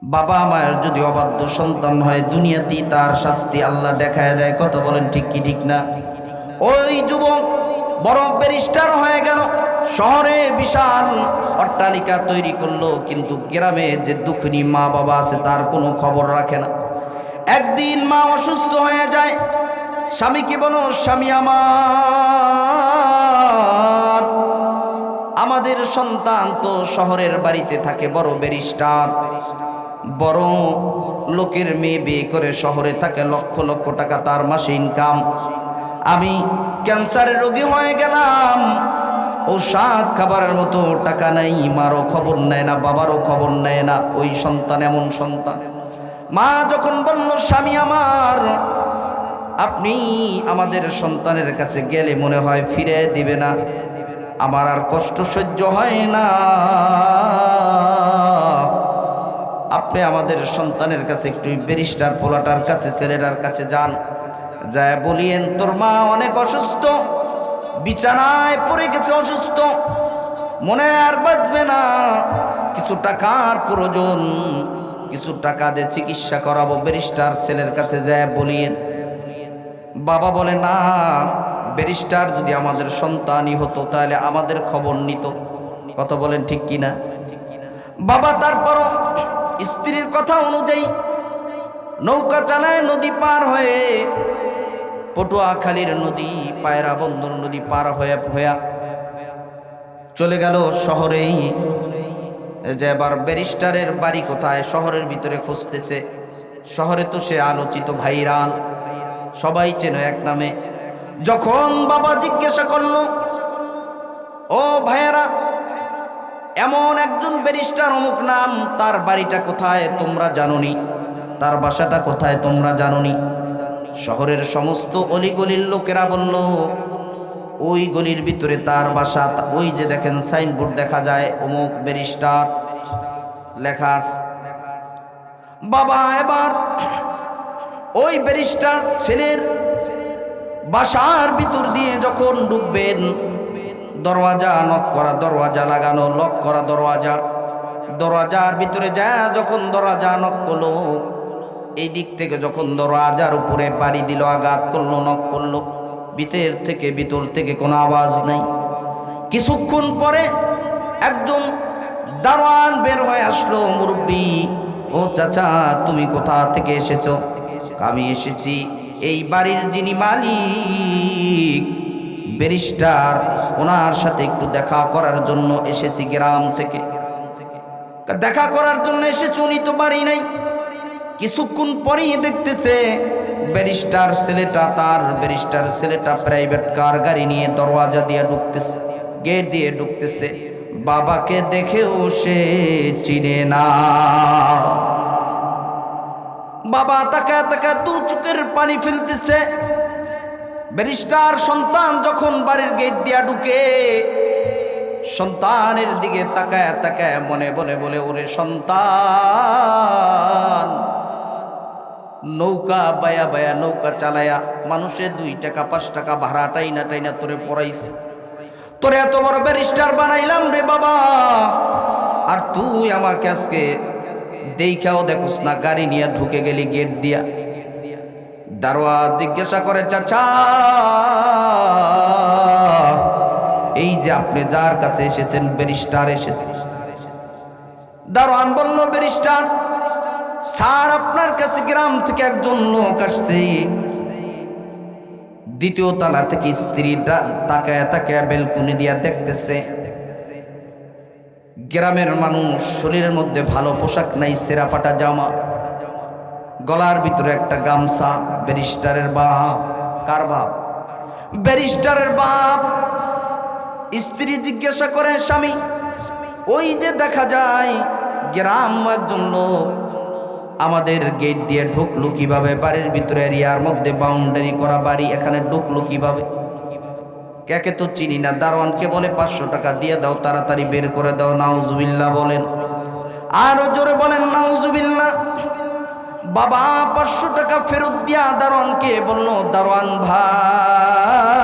বাবা মায়ের যদি অবাধ্য সন্তান হয় দুনিয়াতেই তার শাস্তি আল্লাহ দেখায় দেয়। কত বলেন ঠিক কি ঠিক না? ওই যুবক বড় ব্যারিস্টার হয়ে গেল, শহরে বিশাল অট্টালিকা তৈরি করলো, কিন্তু গ্রামে যে দুঃখিনী মা বাবা আছে তার কোনো খবর রাখে না। একদিন মা অসুস্থ হয়ে যায়, স্বামীকে বলো, স্বামী আমার, আমাদের সন্তান তো শহরের বাড়িতে থাকে, বড় ব্যারিস্টার, বড় লোকের মেয়ে বিয়ে করে শহরে থাকে, লক্ষ লক্ষ টাকা তার মাসে ইনকাম। আমি ক্যান্সারের রোগী হয়ে গেলাম, ঔষধ খাবারের মতো টাকা নাই, মারও খবর নেয় না, বাবারও খবর নেয় না। ওই সন্তান এমন সন্তান। মা যখন বলল, স্বামী আমার, আপনি আমাদের সন্তানের কাছে গেলে মনে হয় ফিরে দিবে না, আমার আর কষ্ট সহ্য হয় না, আপনি আমাদের সন্তানের কাছে একটু ব্যারিস্টার পোলাটার কাছে, ছেলেটার কাছে যান, যায় বলিয়েন তোর মা অনেক অসুস্থ, বিছানায় পড়ে গেছে, অসুস্থ, মনে আর বাঁচবে না, কিছু টাকার প্রয়োজন, কিছু টাকা দিয়ে চিকিৎসা করাবো। ব্যারিস্টার ছেলের কাছে যায় বলিয়েন। বাবা বলে, না, ব্যারিস্টার যদি আমাদের সন্তানই হতো তাহলে আমাদের খবর নিত। কত বলেন ঠিক কিনা? বাবা তারপরও স্ত্রীর কথা অনুযায়ী নৌকা চালায় নদী পার হয়ে, পটুয়াখালীর নদী, পায়রা বন্দর নদী পার হয়ে চলে গেল শহরেই। যে এবার ব্যারিস্টারের বাড়ি কোথায়, শহরের ভিতরে খুঁজতেছে। শহরে তো সে আলোচিত, ভাইরাল, সবাই চেনে এক নামে। যখন বাবা জিজ্ঞাসা করলো, ও ভাইয়েরা, এমন একজন ব্যারিস্টার, অমুক নাম, তার বাড়িটা কোথায় তোমরা জানোনি, তার বাসাটা কোথায় তোমরা জানোনি? শহরের সমস্ত অলিগলির লোকেরা বলল, ওই গলির ভিতরে তার বাসা, ওই যে দেখেন সাইনবোর্ড দেখা যায়, অমুক ব্যারিস্টার লেখা আছে। বাবা এবার ওই ব্যারিস্টার ছেলের বাসার ভিতর দিয়ে যখন ঢুকবেন, দরওয়াজা নক করা, দরওয়াজা লাগানো, লক করা দরওয়াজা, দরওয়াজার ভিতরে যা যখন দরওয়াজা নক করলো, এই দিক থেকে যখন দরওয়াজার উপরে বাড়ি দিল, আঘাত করলো, নক করলো, ভিতর থেকে কোনো আওয়াজ নাই। কিছুক্ষণ পরে একজন দারোয়ান বের হয়ে আসলো, মুরব্বী, ও চাচা, তুমি কোথা থেকে এসেছো? আমি এসেছি এই বাড়ির যিনি মালিক ব্যারিস্টার, ওনার সাথে একটু দেখা করার জন্য এসেছি, গ্রাম থেকে দেখা করার জন্য এসেছি, উনি তো বাড়ি নাই। কিছুক্ষণ পরেই দেখতেছে ব্যারিস্টার ছেলেটা প্রাইভেট কার গাড়ি নিয়ে দরওয়াজা দিয়ে ঢুকতেছে, গেট দিয়ে ঢুকতেছে। বাবাকে দেখেও সে চিনে না। বাবা তাকায় তাকায় দু চোখের পানি ফেলতেছে। ব্যারিস্টার সন্তান যখন বাড়ির গেট দিয়া ঢুকে, সন্তানের দিকে তাকায় তাকায় মনে মনে বলে, ওরে সন্তান, নৌকা বায়া বায়া, নৌকা চালায়া মানুষে 2 টাকা 5 টাকা ভাড়া টাইনা টাইনা তোরে পড়াইছে, তোরে এত বড় ব্যারিস্টার বানাইলাম রে বাবা, আর তুই আমাকে আজকে দেখাও দেখোস না, গাড়ি নিয়ে ঢুকে গেলি গেট দিয়া। দারোয়ান জিজ্ঞাসা করে, চাচা, এই যে আপনি যার কাছে এসেছেন, ব্যারিস্টার এসেছে। দারোয়ান বলল, ব্যারিস্টার স্যার, আপনার কাছে গ্রাম থেকে একজন লোক আসছে, দ্বিতীয় তলা থেকে স্ত্রীটা তাকায় তাকায় বেলকুনি দিয়া দেখতেছে। গ্রামের মানুষ, শরীরের মধ্যে ভালো পোশাক নাই, সেরা ফাটা জামা, গলার ভিতরে একটা গামছা। ব্যারিস্টারের বাপ। কার বাপ? ব্যারিস্টারের বাপ। স্ত্রী জিজ্ঞাসা করে, স্বামী, ওই যে দেখা যায় গ্রাম একজন লোক আমাদের গেট দিয়ে ঢুকলো কিভাবে, বাড়ির ভিতরে এরিয়ার মধ্যে বাউন্ডারি করা বাড়ি, এখানে ঢুকলো কিভাবে? কাকে তো চিনি না। দারোয়ানকে বলে, 500 টাকা দিয়ে দাও, তাড়াতাড়ি বের করে দাও। নাউজুবিল্লাহ বলেন, আরো জোরে বলেন নাউজুবিল্লাহ। বাবা 500 টাকা ফেরত দিয়া দারোয়ানকে বলল, দারোয়ান ভাই,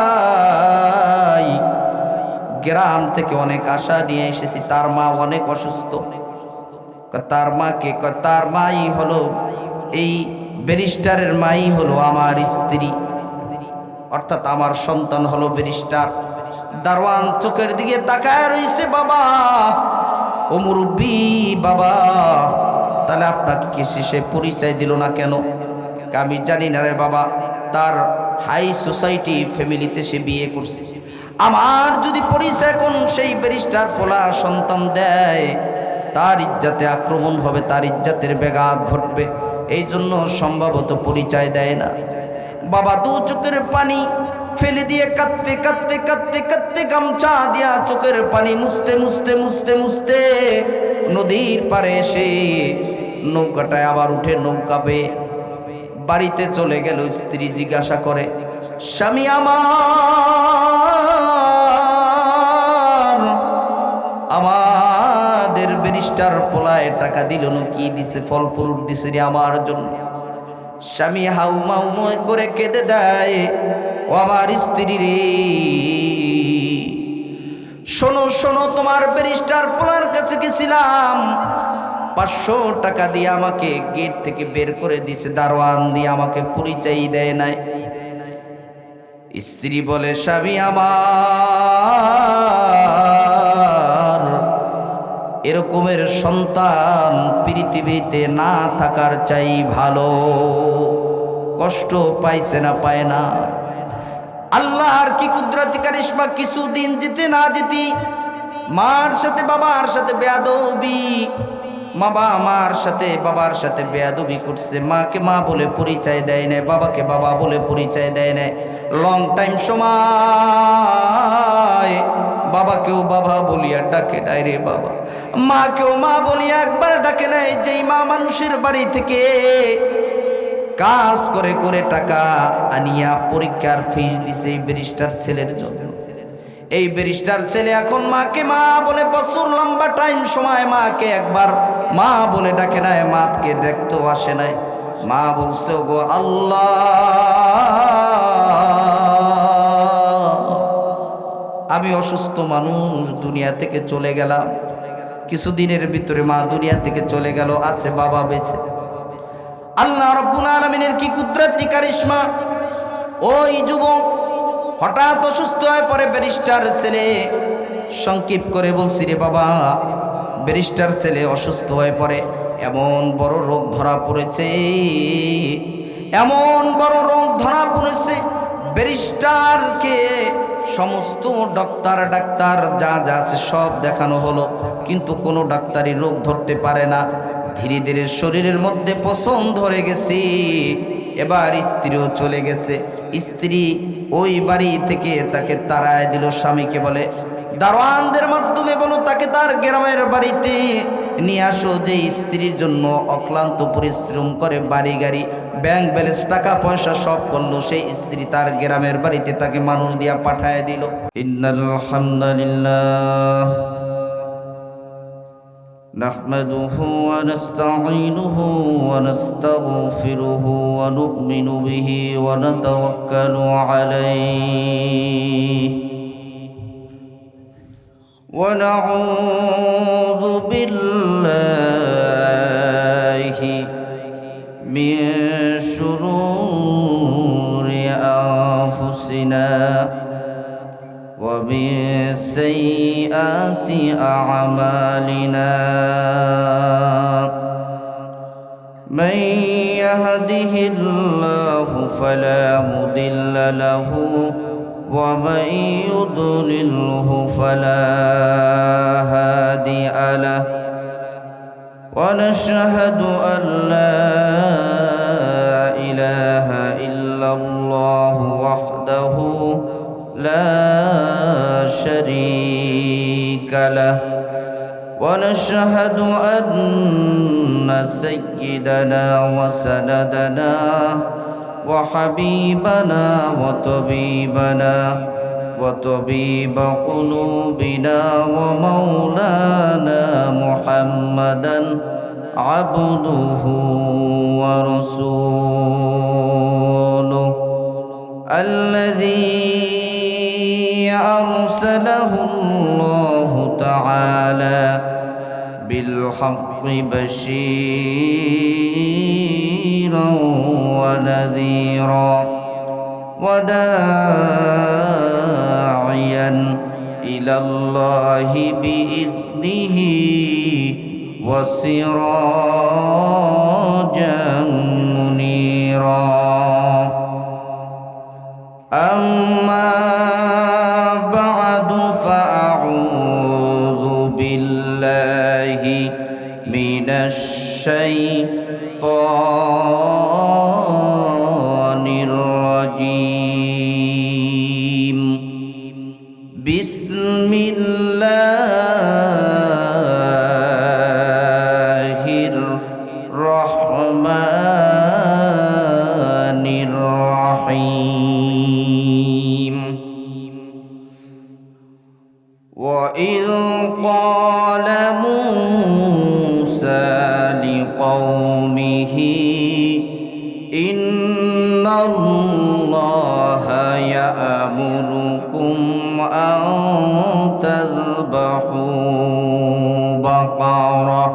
গ্রাম থেকে অনেক আশা নিয়ে এসেছি, তার মা অনেক অসুস্থ, তার মাকে, তার মাই হলো, এই ব্যারিস্টারের মাই হলো আমার স্ত্রী, অর্থাৎ আমার সন্তান হলো ব্যারিস্টার। দারোয়ান চোখের দিকে তাকায় রইছে, বাবা ও মুরব্বী বাবা, তাহলে আপনাকে কি সে পরিচয় দিল না কেন? আমি জানি না রে বাবা, তার হাই সোসাইটি ফ্যামিলিতে সে বিয়ে করছে। আমার যদি পরিচয় কোন সেই ব্যারিস্টার পোলা সন্তান দেয়, তার ইজ্জতে আক্রমণ হবে, তার ইজ্জতের ব্যাঘাত ঘটবে, এই জন্য সম্ভবত পরিচয় দেয় না। বাবা দু চোখের পানি ফেলে দিয়ে কাঁদতে কাঁদতে কাঁদতে কাঁদতে গামছা দিয়া চোখের পানি মুছতে মুছতে মুছতে মুছতে নদীর পাড়ে এসে নৌকাটায় আবার উঠে নৌকা পেয়ে বাড়িতে চলে গেল। স্ত্রী জিজ্ঞাসা করে, স্বামী আমাদের ব্যারিস্টার পোলায় টাকা দিল না, কি দিছে? ফল ফুরুট দিছে রে আমার জন্য। স্বামী হাউ মাউ করে কেঁদে দেয়, ও আমার স্ত্রী রে, শোনো শোনো, তোমার ব্যারিস্টার পোলার কাছে গেছিলাম, 500 টাকা দিয়ে আমাকে গেট থেকে বের করে দিছে, দারোয়ান দিয়ে আমাকে পরিচয় দেয় নাই। স্ত্রী বলে, স্বামী আমার, এরকমের সন্তান পৃথিবীতে না থাকার চাই ভালো। কষ্ট পাইছে না পায় না? আল্লাহর কি কুদরতি কারিশমা, কিছুদিন যেতে না যেতে মার সাথে বাবার সাথে বেয়াদবি, মার সাথে বাবার সাথে বেয়াদবি করছে। মাকে মা বলে পরিচয় দেয় না, বাবাকে বাবা বলে পরিচয় দেয় না। লং টাইম সময় বাবাকেও বাবা বলিয়া ডাকে নাই রে বাবা, মাকেও মা বলিয়া একবার ডাকে নাই। যেই মা মানুষের বাড়ি থেকে কাজ করে করে টাকা আনিয়া পরীক্ষার ফিস দিছে এই ব্যারিস্টার ছেলের জন্য, এই ব্যারিস্টার ছেলে এখন মাকে মা বলে বছর লম্বা টাইম সময় মাকে একবার মা বলে ডাকে নাই, মাকে দেখতেও আসে নাই। মা বলছে, ওগো আল্লাহ, আমি অসুস্থ মানুষ, দুনিয়া থেকে চলে গেলাম। কিছুদিনের ভিতরে মা দুনিয়া থেকে চলে গেল, আছে বাবা বেঁচে। আল্লাহ রাব্বুল আলামিনের কি কুদরতি কারিশমা! ওই যুবক হঠাৎ অসুস্থ হয়ে পড়ে। ব্যারিস্টার ছেলে, সংক্ষিপ্ত করে বলছি রে বাবা, ব্যারিস্টার ছেলে অসুস্থ হয়ে পড়ে। এমন বড় রোগ ধরা পড়েছে, এমন বড় রোগ ধরা পড়েছে, ব্যারিস্টারকে সমস্ত ডাক্তার যা যা আছে সব দেখানো হলো, কিন্তু কোনো ডাক্তারই রোগ ধরতে পারে না। ধীরে ধীরে শরীরের মধ্যে পছন ধরে গেছে। এবার স্ত্রীও চলে গেছে। স্ত্রী ওই বাড়ি থেকে তাকে তাড়ায় দিল। স্বামীকে বলে, দারোয়ানদের মাধ্যমে বলো তাকে তার গ্রামের বাড়িতে নিয়ে আসো, যে স্ত্রীর জন্য অক্লান্ত পরিশ্রম করে, বাড়ি গাড়ি ব্যাংক ব্যালেন্স টাকা পয়সা সব করলো, সেই স্ত্রী তার গ্রামের বাড়িতে তাকে মানুষ দিয়া পাঠায় দিল। ইন্নাল হামদুলিল্লাহ নাহমাদুহু ওয়া নাস্তাঈনুহু ওয়া নাস্তাগফিরুহু ওয়া নু'মিনু বিহি ওয়া নাতাওয়াক্কালু আলাইহি ওয়া নাউযু বিল্লাহি মিন শুরুরি আনফুসিনা ওয়া মিন সাইয়্যাতি আ'মালিনা মান ইয়াহদিহিল্লাহু ফালা মুদিল্লা লাহু ওয়া মান ইউদ্লিলহু ফালা হাদিয়া লাহু ওয়া নাশহাদু আন লা ইলাহা ইল্লাল্লাহু ওয়াহদাহু লা শারীকা লাহু ওয়া নাশহাদু আন্না সাইয়্যিদানা ওয়া সানাদানা ওয়া হাবিবানা ওয়া তাবিবানা وطبيب قلوبنا ومولانا محمدا عبده ورسوله الذي أرسله الله تعالى بالحق بشيرا ونذيرا وداعيا إلى الله بإذنه وسراجا منيرا أما بعد فأعوذ بالله من الشيطان الرجيم بسم الله الرحمن الرحيم وإذ قال موسى لقومه إن الله يأمركم أن تذبحوا بقرة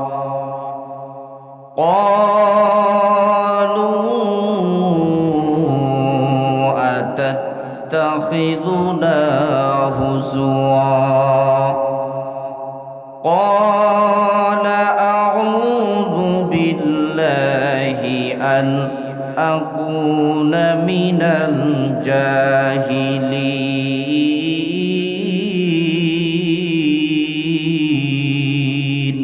قالوا أتتخذنا هزوا قال أعوذ بالله أن أكون من الجاهلين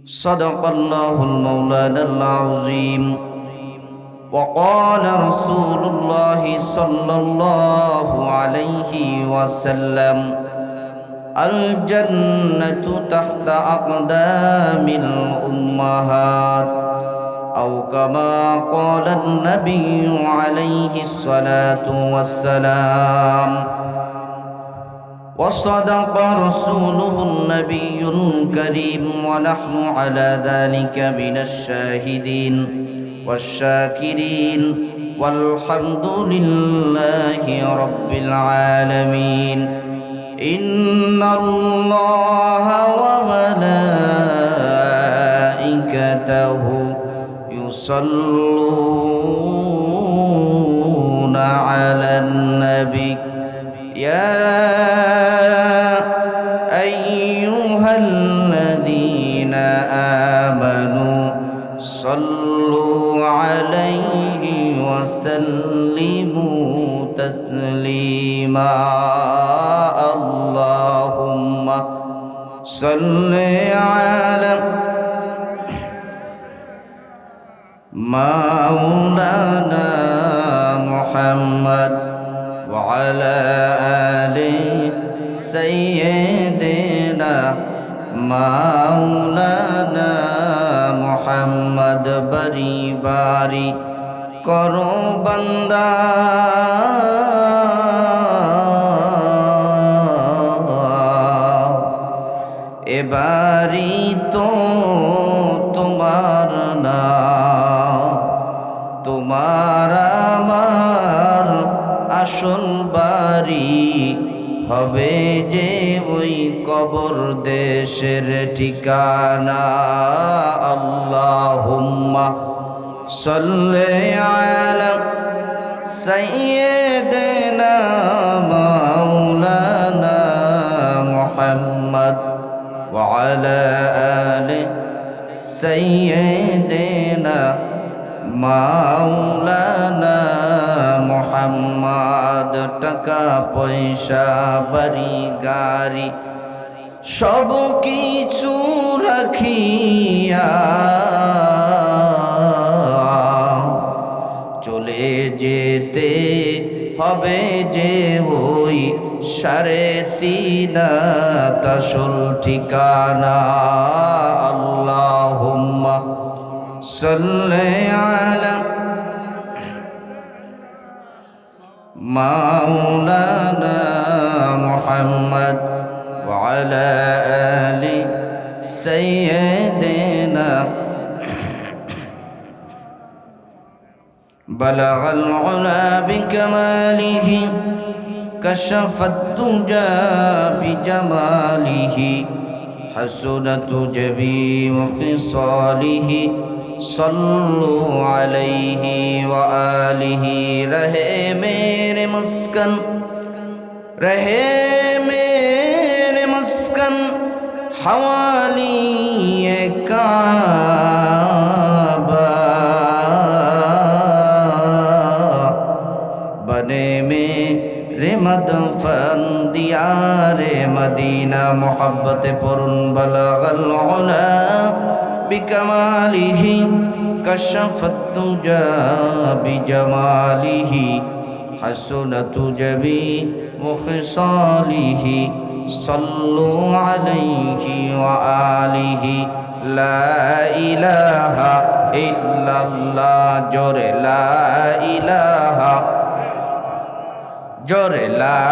صدق الله المولانا العظيم وقال رسول الله صلى الله عليه وسلم الجنة تحت أقدام الأمهات أو كما قال النبي عليه الصلاة والسلام وصدق رسوله النبي الكريم ونحن على ذلك من الشاهدين والشاكرين والحمد لله رب العالمين إن الله وملائكته يصلون على النبي يا أيها الذين آمنوا صلوا عليه وسلموا تسليما اللهم صل على مولانا محمد وعلى آل سيدنا مولانا محمد بری باری کرو بندہ এবারি তো তোমার না তোমার আমার আসল বাড়ি হবে যে ওই কবর দেশের ঠিকানা আল্লাহুম্মা সাল্লি আলা সাইয়্যিদিনা মাওলানা মুহাম্মদ وعلى آل سيدنا مولانا محمد টাকা পয়সা বাড়ি গাড়ি সব কিছু রাখিয়া চলে যেতে হবে যে ওই সাড়ে তিনাত আসল ঠিকানা আল্লাহুম্মা সাল্লি আলা মাওলানা মুহাম্মদ ওয়া আলা আলি সাইয়্যিদিনা বালাগাল উলা বিকামালিহি كشف الدجى بجماله حسنت جميع خصاله صلوا عليه وآله رہے میرے مسکن حوالی کعبہ بنے میرے مدفن دیار مدینہ محبت پرن بلغ العلا بکمالہ کشف الدجا بجمالہ حسنت جميع خصاله صلوا عليه وآله لا إله إلا الله جور لا إله جور لا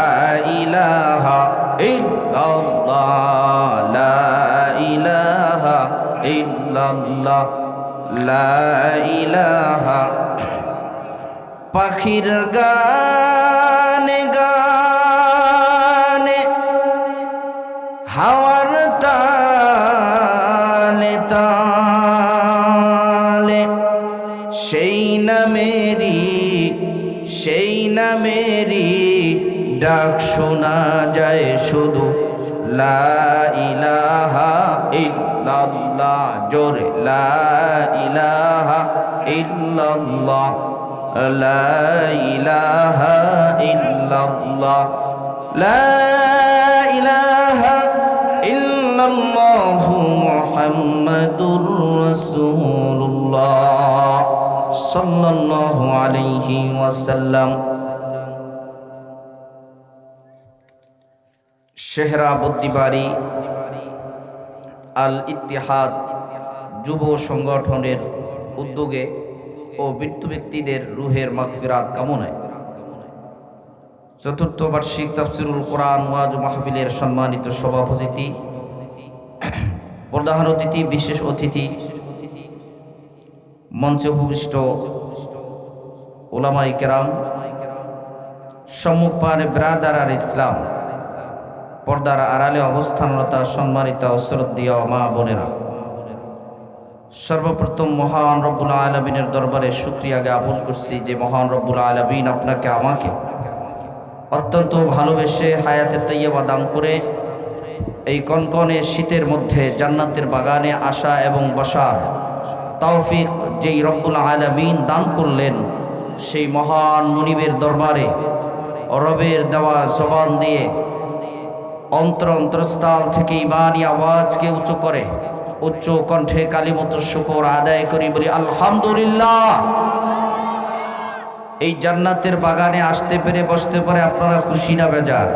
إله إلا الله لا إله إلا الله لا إله পাখির গানে গানে হাওয়ার তালে তালে সেই নামেরি ডাক শোনা যায় শুধু লা ইলাহা ইল্লাল্লাহ জোরে লা ইলাহা ইল্লাল্লাহ لا إله إلا الله لا إله إلا الله محمد رسول الله صلى الله عليه وسلم শেহরাবুদ্দিবাড়ি আল ইত্তিহাদ যুব সংগঠনের উদ্যোগে ও মৃত্যু ব্যক্তিদের রুহের মাগফিরাত কামনায় চতুর্থ বার্ষিক তাফসিরুল কোরআন ওয়াজ মাহফিলের সম্মানিত সভাপতি, প্রধান অতিথি, বিশেষ অতিথি, মঞ্চে উপবিষ্ট উলামায়ে কেরাম, সম্মুখপানে ব্রাদার আর ইসলাম, পর্দার আড়ালে অবস্থানরতা সম্মানিত ও শ্রদ্ধেয় মা বোনেরা, সর্বপ্রথম মহান রব্বুল আলামিনের দরবারে শুকরিয়া জ্ঞাপন করছি যে মহান রব্বুল আলামিন আপনাকে আমাকে অত্যন্ত ভালোবেসে হায়াতে তাইয়্যিবা দান করে এই কনকনে শীতের মধ্যে জান্নাতের বাগানে আসা এবং বসার তৌফিক যেই রব্বুল আলামিন দান করলেন, সেই মহান মুনিবের দরবারে রবের দেওয়া জবান দিয়ে অন্তরস্থল থেকে ঈমানি আওয়াজকে উঁচু করে উচ্চ কণ্ঠে কালিমত শুকর আদায় করি, বলি আলহামদুলিল্লাহ। এই জান্নাতের বাগানে আসতে পেরে বসতে পারে আপনারা খুশি না বেজার?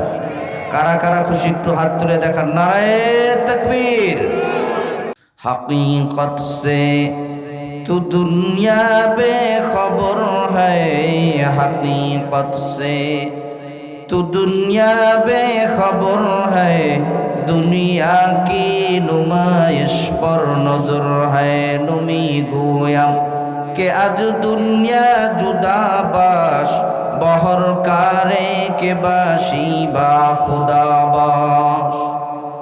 কারা কারা খুশি একটু হাত তুলে দেখান। নারায়ে তাকবীর। हकीकत से तू दुनिया बेखबर है, हकीकत से तू दुनिया बेखबर है, दुनिया की नुमाइश पर नजर है। नुमी गोयम के आज दुनिया जुदा बाश, बहर कारे के बाशी बा खुदा बाश।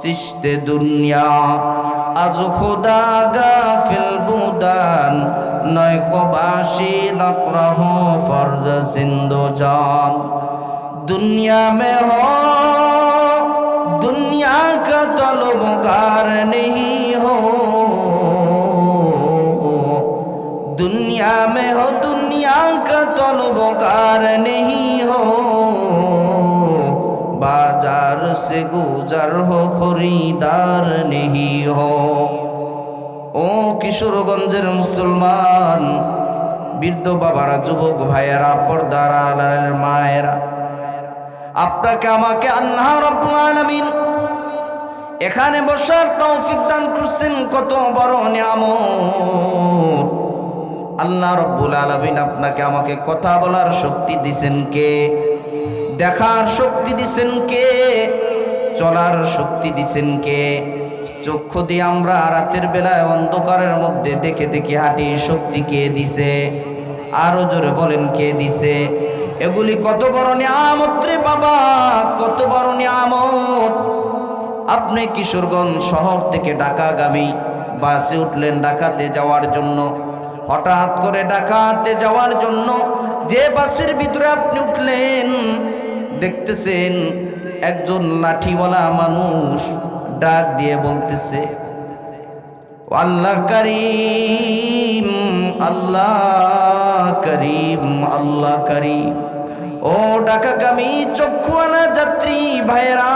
चिश्ते दुनिया आज खुदा गाफिल बुदान, नय को बाशी नकरहो फर्ज सिंधु जान। दुनिया में हो दुनिया का तलबगार नहीं हो, दुनिया में हो दुनिया का तलबगार नहीं हो। बाजार से गुजर हो खरीदार नहीं हो। ও কিশোরগঞ্জের মুসলমান বৃদ্ধ বাবারা, যুবক ভাইয়েরা, পর্দার আড়ালের মায়েরা, আপনাকে আমাকে আল্লাহ রাব্বুল আলামিন এখানে বসার তৌফিক দান করছেন, কত বড় নিয়ামত। আল্লাহ রাব্বুল আলামিন আপনাকে আমাকে কথা বলার শক্তি দিবেন কে? দেখার শক্তি দিবেন কে? চলার শক্তি দিবেন কে? চক্ষু দিয়ে আমরা রাতের বেলায় অন্ধকারের মধ্যে দেখে দেখে হাঁটি, শক্তি কে দিছে? আরো জোরে বলেন কে দিছে? এগুলি কত বড় নিয়ামত রে বাবা, কত বড় নিয়ামত। আপনি কিশোরগঞ্জ শহর থেকে ঢাকাগামী বাসে উঠলেন ঢাকাতে যাওয়ার জন্য। হঠাৎ করে ঢাকাতে যাওয়ার জন্য যে বাসের ভিতরে আপনি উঠলেন, দেখতেছেন একজন লাঠিওয়ালা মানুষ ডাক দিয়ে বলতেছে, আল্লাহ করিম, আল্লাহ করিম, আল্লাহ করিম। ও ঢাকাগামী চক্ষুওয়ালা যাত্রী ভাইরা,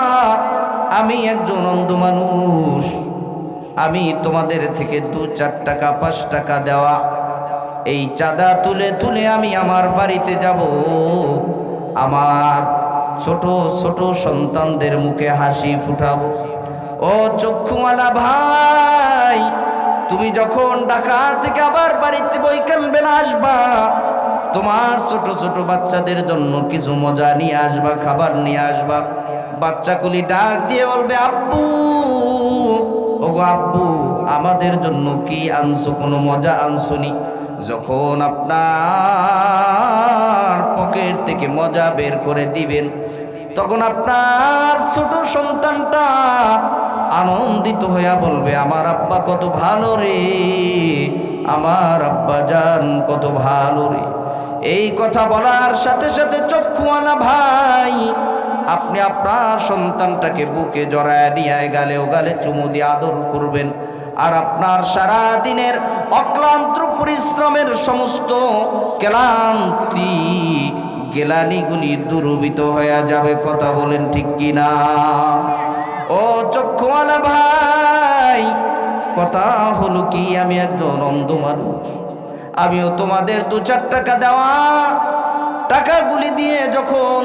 আমি একজন অন্ধ মানুষ, আমি তোমাদের থেকে 2-4 টাকা 5 টাকা দেওয়া এই চাঁদা তুলে তুলে আমি আমার বাড়িতে যাব, আমার ছোট ছোট সন্তানদের মুখে হাসি ফুটাবো। ও চক্ষুওয়ালা ভাই, তুমি যখন ঢাকা থেকে আবার বাড়িতে বৈকাল বেলা আসবা, তোমার ছোট ছোট বাচ্চাদের জন্য কিছু মজা নিয়ে আসবা, খাবার নিয়ে আসবা। বাচ্চাগুলি ডাক দিয়ে বলবে, আব্বু, ওগো আব্বু, আমাদের জন্য কি আনছো? কোনো মজা আনছনি? যখন আপনার পকেট থেকে মজা বের করে দিবেন, তখন আপনার ছোট সন্তানটা আনন্দিত হইয়া বলবে, আমার আব্বা কত ভালো রে, আমার আব্বা জান কত ভালো রে। এই কথা বলার সাথে সাথে চক্ষুওয়ালা ভাই, আপনি আপনার সন্তানটাকে বুকে জড়ায় নিয়ে গালে ও গালে চুমু দিয়ে আদর করবেন। আর আপনার সারা দিনের অক্লান্ত পরিশ্রমের সমস্ত ক্লান্তি গেলানিগুলি দূরীভূত হয়ে যাবে। কথা বলেন ঠিক কিনা? ও চক্ষুওয়ালা ভাই, কথা হলো কি, আমি একজন অন্ধ মানুষ, আমিও তোমাদের 2-4 টাকা দেওয়া টাকাগুলি দিয়ে যখন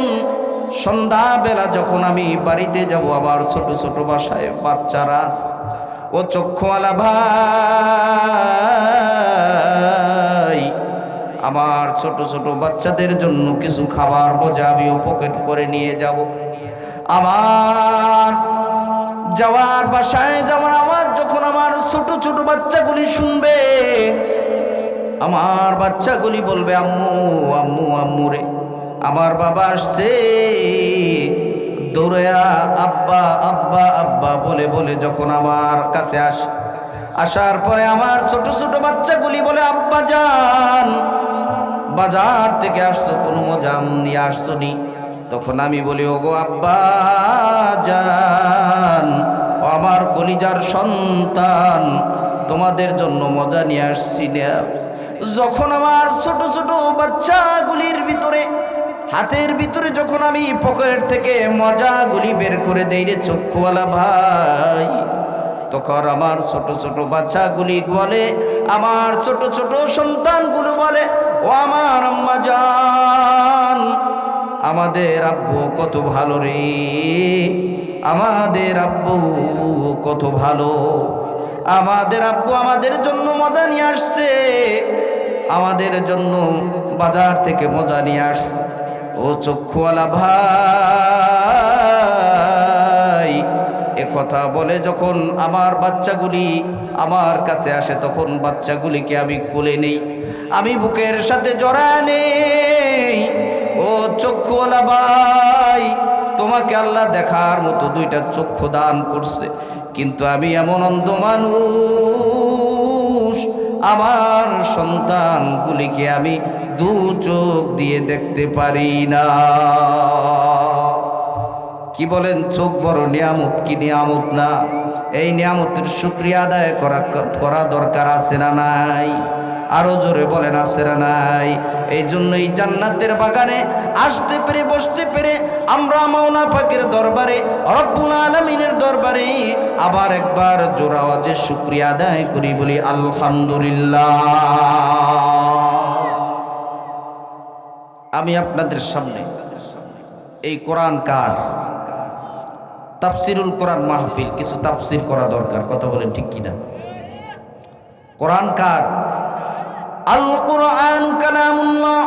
সন্ধ্যাবেলা যখন আমি বাড়িতে যাব, আবার ছোট ছোট বাসায় বাচ্চারা আছে, ও চক্ষুওয়ালা ভাই, আমার ছোট ছোট বাচ্চাদের জন্য কিছু খাবার বোঝা আমিও পকেট করে নিয়ে যাব। আমার যাওয়ার বাসায় যাওয়ার আওয়াজ যখন আমার ছোট ছোট বাচ্চাগুলি শুনবে, আমার বাচ্চাগুলি বলবে, আম্মু, আম্মু, আম্মু রে, আমার বাবা আসছে। দৌড়ায়া আব্বা, আব্বা, আব্বা বলে বলে যখন আমার কাছে আসার পরে আমার ছোট ছোট বাচ্চাগুলি বলে, আব্বা জান, বাজার থেকে আসছো, কোনো মজা নিয়ে আসছো নি? তখন আমি বলি, ওগো আব্বা জান, ও আমার কলিজার সন্তান, তোমাদের জন্য মজা নিয়ে আসছি না। যখন আমার ছোট ছোট বাচ্চাগুলির ভিতরে, হাতের ভিতরে যখন আমি পকেট থেকে মজাগুলি বের করে দেই রে চক্ষুওয়ালা ভাই, তখন আমার ছোট ছোট বাচ্চাগুলি বলে, আমার ছোট ছোট সন্তানগুলো বলে, ও আমার আম্মা জান, আমাদের আব্বু কত ভালো রে, আমাদের আব্বু কত ভালো, আমাদের আব্বু আমাদের জন্য মজা নিয়ে আসছে, আমাদের জন্য বাজার থেকে মজা নিয়ে আসছে। ও চক্ষুওয়ালা ভাই, এ কথা বলে যখন আমার বাচ্চাগুলি আমার কাছে আসে, তখন বাচ্চাগুলিকে আমি কোলে নেই, আমি বুকের সাথে জড়ায় নেই। ও চক্ষুওয়ালা ভাই, তোমাকে আল্লাহ দেখার মতো 2টা চক্ষু দান করছে, কিন্তু আমি এমন অন্ধ মানুষ, আমার সন্তানগুলিকে আমি 2 চোখ দিয়ে দেখতে পারি না। কি বলেন? চোখ বড় নিয়ামত কি নিয়ামত না? এই নিয়ামতের শুকরিয়া আদায় করা দরকার আছে না নাই? আরো জোরে বলেন, আছে না নাই? এই জন্যই জান্নাতের বাগানে আসতে পেরে, বসতে পেরে আমরা মাওলা পাকের দরবারে, রব্বুল আলামিনের দরবারে আবার একবার জোরে আওয়াজে শুকরিয়া আদায় করি, বলি আলহামদুলিল্লাহ। আমি আপনাদের সামনে এই কোরআন কার তাফসিরুল কোরআন মাহফিল, কিছু তাফসির করা দরকার। কথা বলেন ঠিক কিনা? কোরআন কার? আল কোরআন কালামুল্লাহ।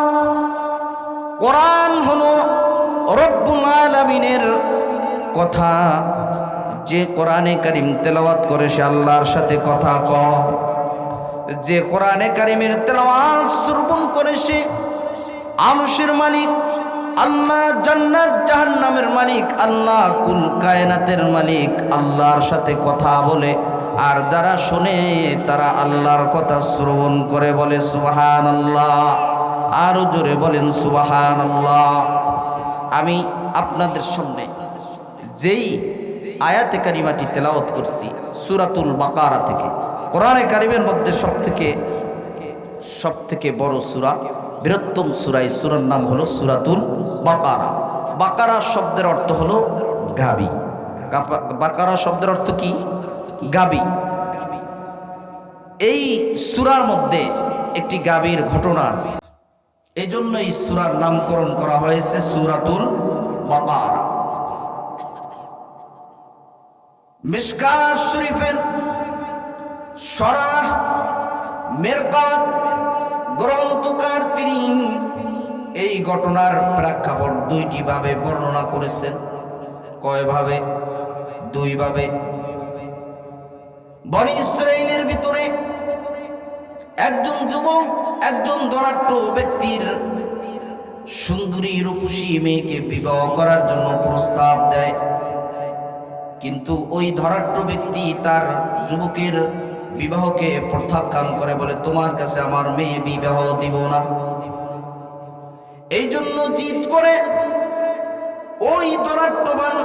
কোরআন হলো রব্বুল আলামিনের কথা। যে কোরআনে কারীম তেলাওয়াত করে সে আল্লাহর সাথে কথা কয়। যে কোরআনে কারীমের তেলাওয়াত শ্রবণ করে সে আরশের মালিক আল্লাহ জান্নাত জাহান্নামের মালিক, আল্লাহ কুল কায়নাতের মালিক, আল্লাহর সাথে কথা বলে। আর যারা শুনে তারা আল্লাহর কথা শ্রবণ করে বলে সুবহানাল্লাহ। আরো জোরে বলেন সুবহানাল্লাহ। আমি আপনাদের সামনে যেই আয়াতে কারিমাটি তেলাওয়াত করছি সূরাতুল বাকারা থেকে, কোরআনে কারিমের মধ্যে সবথেকে বড় সূরা, বৃহত্তম সূরা, এই সূরার নাম হলো সূরাতুল বাকারা। বাকারা শব্দের অর্থ হলো গাবি। বাকারা শব্দের অর্থ কি? গাবি। এই সূরার মধ্যে একটি গাবির ঘটনা আছে, এই জন্য এই সূরার নামকরণ করা হয়েছে সূরাতুল বাকারা। মিশকাত শরীফের শরাহ মিরকাত গ্রন্থকার তিনি এই ঘটনার প্রেক্ষাপট দুইটি ভাবে বর্ণনা করেছেন। কয় ভাবে? দুই ভাবে। বনী ইসরাইলের ভিতরে একজন যুবক, একজন ধনাঢ্য ব্যক্তির সুন্দরী রূপসী মেয়েকে বিবাহ করার জন্য প্রস্তাব দেয়, কিন্তু ওই ধনাঢ্য ব্যক্তি তার যুবকের বিবাহকে প্রত্যাখ্যান করে, বলে তোমার কাছে আমার মেয়ে বিবাহ দিব না। এই জন্য জিদ করে ওই ধনাঢ্যবান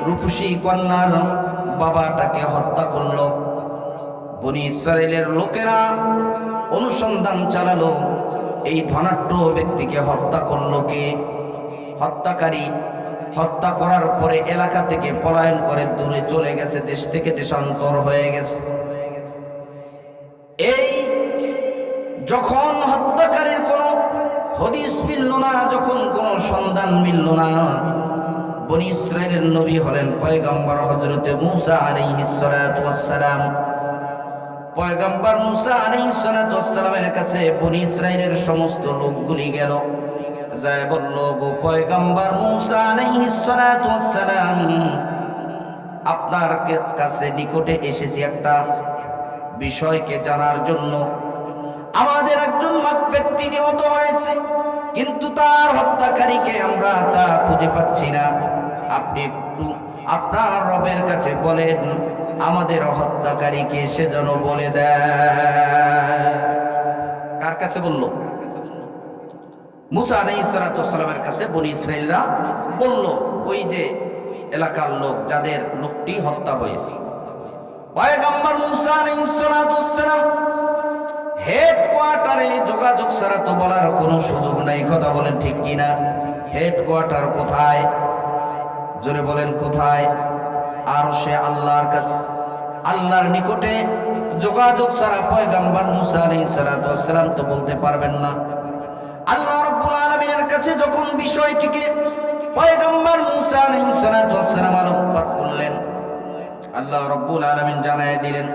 রূপসী কন্যার বাবাটাকে হত্যা করল। বনী ইসরাইলের লোকেরা অনুসন্ধান চালালো এই ধনাঢ্য ব্যক্তিকে হত্যা করলো কে? হত্যাকারী। হত্যা করার পরে এলাকা থেকে পলায়ন করে দূরে চলে গেছে, দেশ থেকে দেশান্তর হয়ে গেছে। এই যখন হত্যাকারীর কোনো হদিস মিলল না, যখন কোনো সন্ধান মিলল না, বনী ইসরাইলের নবী হলেন পয়গম্বর হযরতে মূসা আলাইহিস সালাতু ওয়াস সালাম। পয়গম্বর মূসা আলাইহিস সালাতু ওয়াস সালামের কাছে বনী ইসরাইলের সমস্ত লোকগুলি গেল, যায় বলল, গো পয়গম্বর মূসা আলাইহিস সালাতু ওয়াস সালাম, আপনার কাছে নিকটে এসেছি একটা বিষয়কে জানার জন্য। আমাদের একজন ব্যক্তি নিহত হয়েছে, কিন্তু তার হত্যাকারীকে আমরা তা খুঁজে পাচ্ছি না। আপনি একটু আপনার রবের কাছে বলেন আমাদের হত্যাকারীকে সে যেন বলে দেয়। কার কাছে বলল? মূসা আলাইহিস সালাতু ওয়াস সালামের কাছে বনী ইসরাইলরা বলল, ওই যে এলাকার লোক যাদের লোকটি হত্যা হয়েছে। পয়গম্বর মূসা আলাইহিস সালাতু ওয়াস সালাম হেডকোয়ার্টারে যোগাযোগ ছাড়া তো বলার কোনো সুযোগ নাই। কথা বলেন ঠিক কিনা? হেডকোয়ার্টার কোথায়? জোরে বলেন কোথায়? আর সে আল্লাহর কাছে, আল্লাহর নিকটে যোগাযোগ ছাড়া পয়গম্বর মূসা আলাইহিস সালাতু ওয়াস সালাম তো বলতে পারবেন না। আল্লাহ রাব্বুল আলামিনের কাছে যখন বিষয়টিকে পয়গম্বর মূসা আলাইহিস সালাতু ওয়াস সালাম আলোকপাত করলেন, আল্লাহ রাব্বুল আলামিন জানায় দিলেন।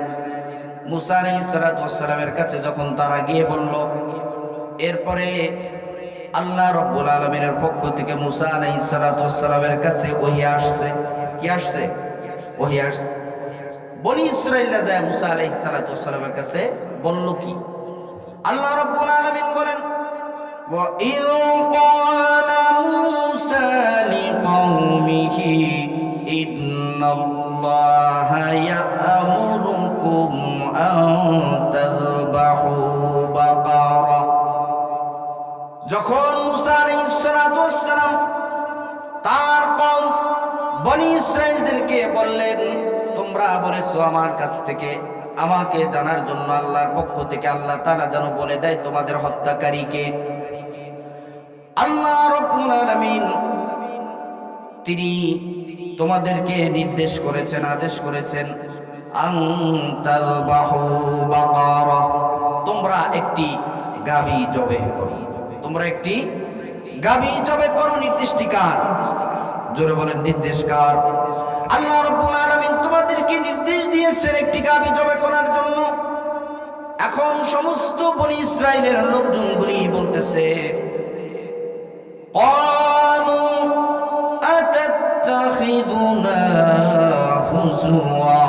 মূসা আলাইহিস সালাতু ওয়াস সালামের কাছে যখন তারা গিয়ে বলল, এরপরে আল্লাহ রাব্বুল আলামিনের পক্ষ থেকে মূসা আলাইহিস সালাতু ওয়াস সালামের কাছে ওহী আসছে। কি আসছে? ওহী আসছে। বনী ইসরাইলরা যায় মূসা আলাইহিস সালাতু ওয়াস সালামের কাছে বলল কি? আল্লাহ রাব্বুল আলামিন বলেন, ওয়া ইয ক্বালা মূসা লিকাওমিহি ইন্নাল্লাহা ইয়া'মুরুকুম আন তাযবাহু বাকারা। যখন মূসা আলাইহিস সালাতু ওয়াস সালাম তার কওম বনী ইসরাইলদেরকে বললেন, তোমরা বলেছো আমার কাছ থেকে আমাকে জানার জন্য আল্লাহর পক্ষ থেকে আল্লাহ তাআলা যেন বলে দেয় তোমাদের হত্যাকারীকে। আল্লাহ রাব্বুল আলামিন তিনি তোমাদেরকে নির্দেশ করেছেন, আদেশ করেছেন, আন তাযবাহু বাকারা, তোমরা একটি গাভী জবাই করো। তোমরা একটি গাভী জবাই করো। নির্দেশটি কার? জোরে বলেন নির্দেশ কার? আল্লাহ রাব্বুল আলামিন তোমাদেরকে নির্দেশ দিয়েছেন একটি গাভী জবাই করার জন্য। এখন সমস্ত বনী ইসরাইলের লোকজনগুলি বলতেছে, ক্বালু আতাত্তাখিযুনা হুজুয়া।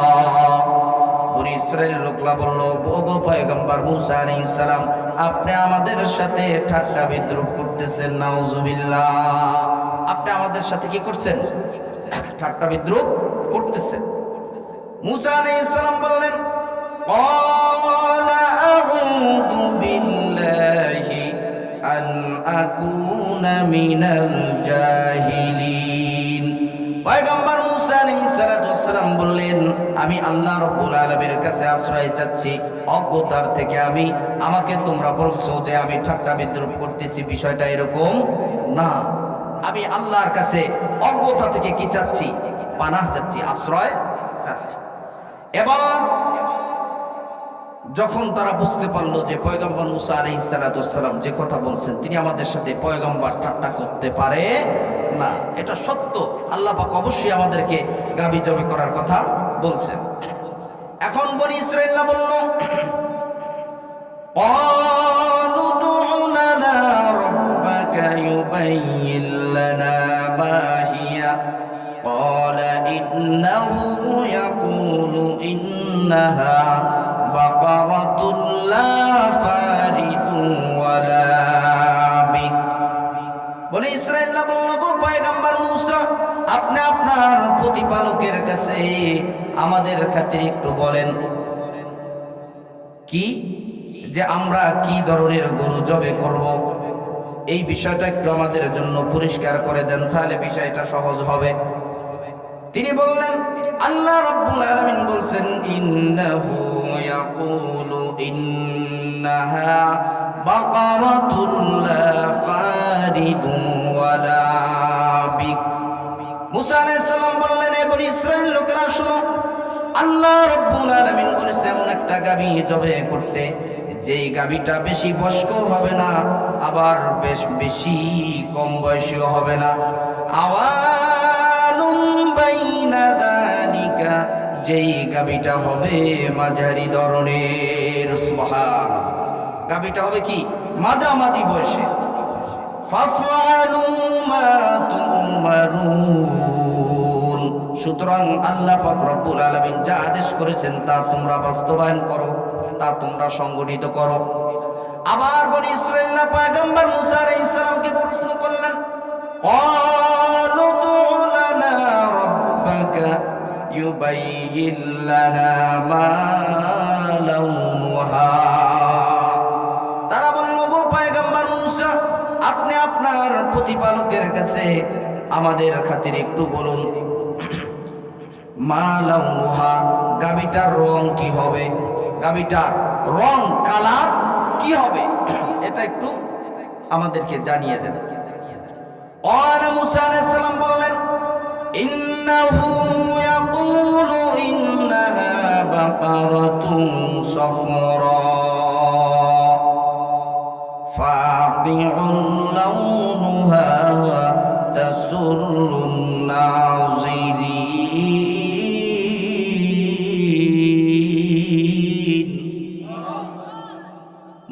বনী ইসরায়েলের লোকলা বলল, ওগো পয়গম্বর মুসা আলাইহিস সালাম, আপনি আমাদের সাথে ঠাট্টা বিদ্রুপ করতেছেন। নাউজুবিল্লাহ, আপনি আমাদের সাথে কি করছেন? ঠাট্টা বিদ্রুপ করতেছেন। মুসা আলাইহিস সালাম বললেন, ক্বালা আউযু বিল্লাহি আন আকুনা মিনাল জাহিলিন। পয়গম্বর মুসা আলাইহিস সালাম বললেন, আমি আল্লাহ রাব্বুল আলামিনের কাছে আশ্রয় চাচ্ছি অজ্ঞতার থেকে। আমাকে তোমরা বলছো যে আমি ঠাট্টা বিদ্রুপ করতেছি, বিষয়টা এরকম না। আমি আল্লাহর কাছে অজ্ঞতা থেকে কি চাচ্ছি? পানাহ চাচ্ছি, আশ্রয় চাচ্ছি। এবার যখন তারা বুঝতে পারলো যে পয়গম্বর মুসা আলাইহিস সালাম যে কথা বলছেন, তিনি আমাদের সাথে পয়গম্বর ঠাট্টা করতে পারে না, এটা সত্য। আল্লাহ পাক অবশ্যই আমাদেরকে গাবি জবে করার কথা বলছেন। এখন বনি ইসরাঈলরা বলল, ক্বালু দু'ু লানা রাব্বাকা ইউবাইয়িন লানা মা হিয়া ক্বালা ইন্নাহু ইয়াকুলু ইন্নাহা বাকারাতুন লা ফারিদুন ওয়ালা বিক। বনি ইসরাঈলরা বলল, গো পয়গম্বর মুসা, আপনি আপনার প্রতিপালকের কাছে আমাদের খাতিরে একটু বলেন কি, যে আমরা কি ধরনের গরু জবে করব, এই বিষয়টা একটু আমাদের জন্য পরিষ্কার করে দেন, তাহলে বিষয়টা সহজ হবে। তিনি বললেন, আল্লাহ রাব্বুল আলামিন বলছেন, ইন্নাহু ইয়াকুলু ইন্নাহা বাকারাতুন লা ফারিদুন ওয়ালা বিক। মুসা আলাইহিস সালাম বললেন, এ বনি ইসরাঈল লোকেরা শুনো, আল্লাহ রাব্বুল আলামিন বলেছে এমন একটা গাভী জবে করতে, যেই গাভীটা বেশি বয়স্ক হবে না, আবার বেশি কম বয়সীও হবে না। আওয়ানুম বাইনা যালিকা, যেই গাভীটা হবে মাঝারি ধরনের। সুবহানাল্লাহ, গাভীটা হবে কি? মাঝামাঝি বয়সে। ফাফআলু মা তুমারুন, সুতরাং আল্লাহ পাক রব্বুল আলামিন যা আদেশ করেছেন তা তোমরা বাস্তবায়ন করো, তা তোমরা সংগঠিত করো। আবার বনি ইসরাঈলরা পয়গম্বর মুসা আলাইহিস সালামকে প্রশ্ন করলেন, ক্বালু দু'ু লানা রাব্বাকা ইউবাইয়িন লানা মা লাউনুহা। তারা বলল, গো পয়গম্বর মুসা, আপনি আপনার প্রতিপালকের কাছে আমাদের খাতিরে একটু বলুন, মা লাউনুহা, গাভীটার রং কি হবে, গাভীটার রং কালার কি হবে, এটা একটু আমাদেরকে জানিয়ে দেন। ক্বালা মুসা আলাইহিস সালাম বললেন, ইন্নাহু ইয়াকুলু ইন্নাহা বাকারাতুন সাফরা ফাকিউন লাউনুহা তাসুরুন নাযিরিন।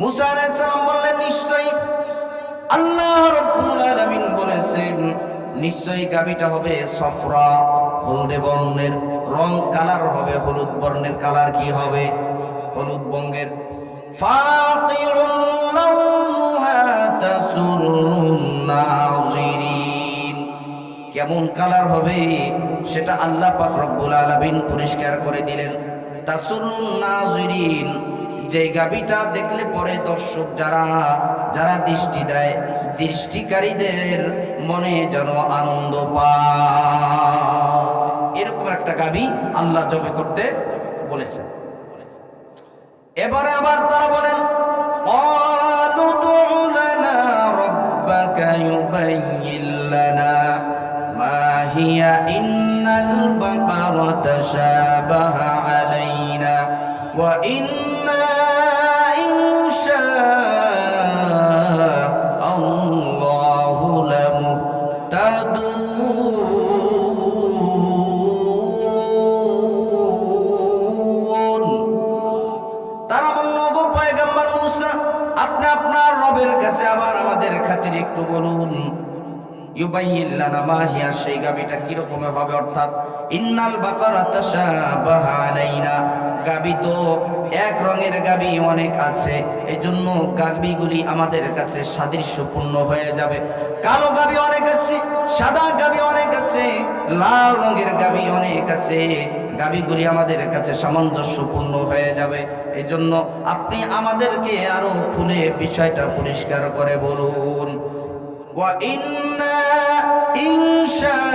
মুসা আলাইহিস সালাম বললেন, নিশ্চয়ই আল্লাহ রাব্বুল আলামিন বলেছেন, নিশ্চয়ই গাভীটা হবে সফরা, হলদে বর্ণের, রং কালার হবে হলুদ বর্ণের। কালার কি হবে? হলুদ বঙ্গের। ফাকিউন লাউনুহা তাসুরুন নাযিরিন, কেমন কালার হবে সেটা আল্লাহ পাক রব্বুল আলামিন পরিষ্কার করে দিলেন। তাসুরুন নাযিরিন, যে গাভীটা দেখলে পরে দর্শক যারা দৃষ্টি দেয়, দৃষ্টিকারীদের মনে যেন আনন্দ পায়, এরকম একটা গাভী আল্লাহ জবে করতে বলেছেন। এবারে আবার তারা বলেন, ক্বালু দু'ু লানা রাব্বাকা ইউবাইয়িন লানা মা হিয়া ইন্নাল বাকারাতা শাবাহা আলাইনা ওয়া ইন্না ইনশা আল্লাহু লামুহতাদুন। তারা বলল, গো পয়গম্বর মুসা, আপনি আপনার রবের কাছে আবার আমাদের খাতিরে একটু বলুন, ইউবাইয়িন লানা মা হিয়া, সেই গাভীটা কি রকমের হবে, অর্থাৎ ইন্নাল বাকারাতা শাবাহা আলাইনা, গাবি তো এক রঙের গাবি অনেক আছে, এই জন্য গাবিগুলি আমাদের কাছে সাদৃশ্যপূর্ণ হয়ে যাবে। কালো গাবি অনেক আছে, সাদা গাবি অনেক আছে, লাল রঙের গাবি অনেক আছে, গাবিগুলি আমাদের কাছে সামঞ্জস্যপূর্ণ হয়ে যাবে। এই জন্য আপনি আমাদেরকে আরো খুলে বিষয়টা পরিষ্কার করে বলুন। ওয়া ইন্না ইনশাআল্লাহু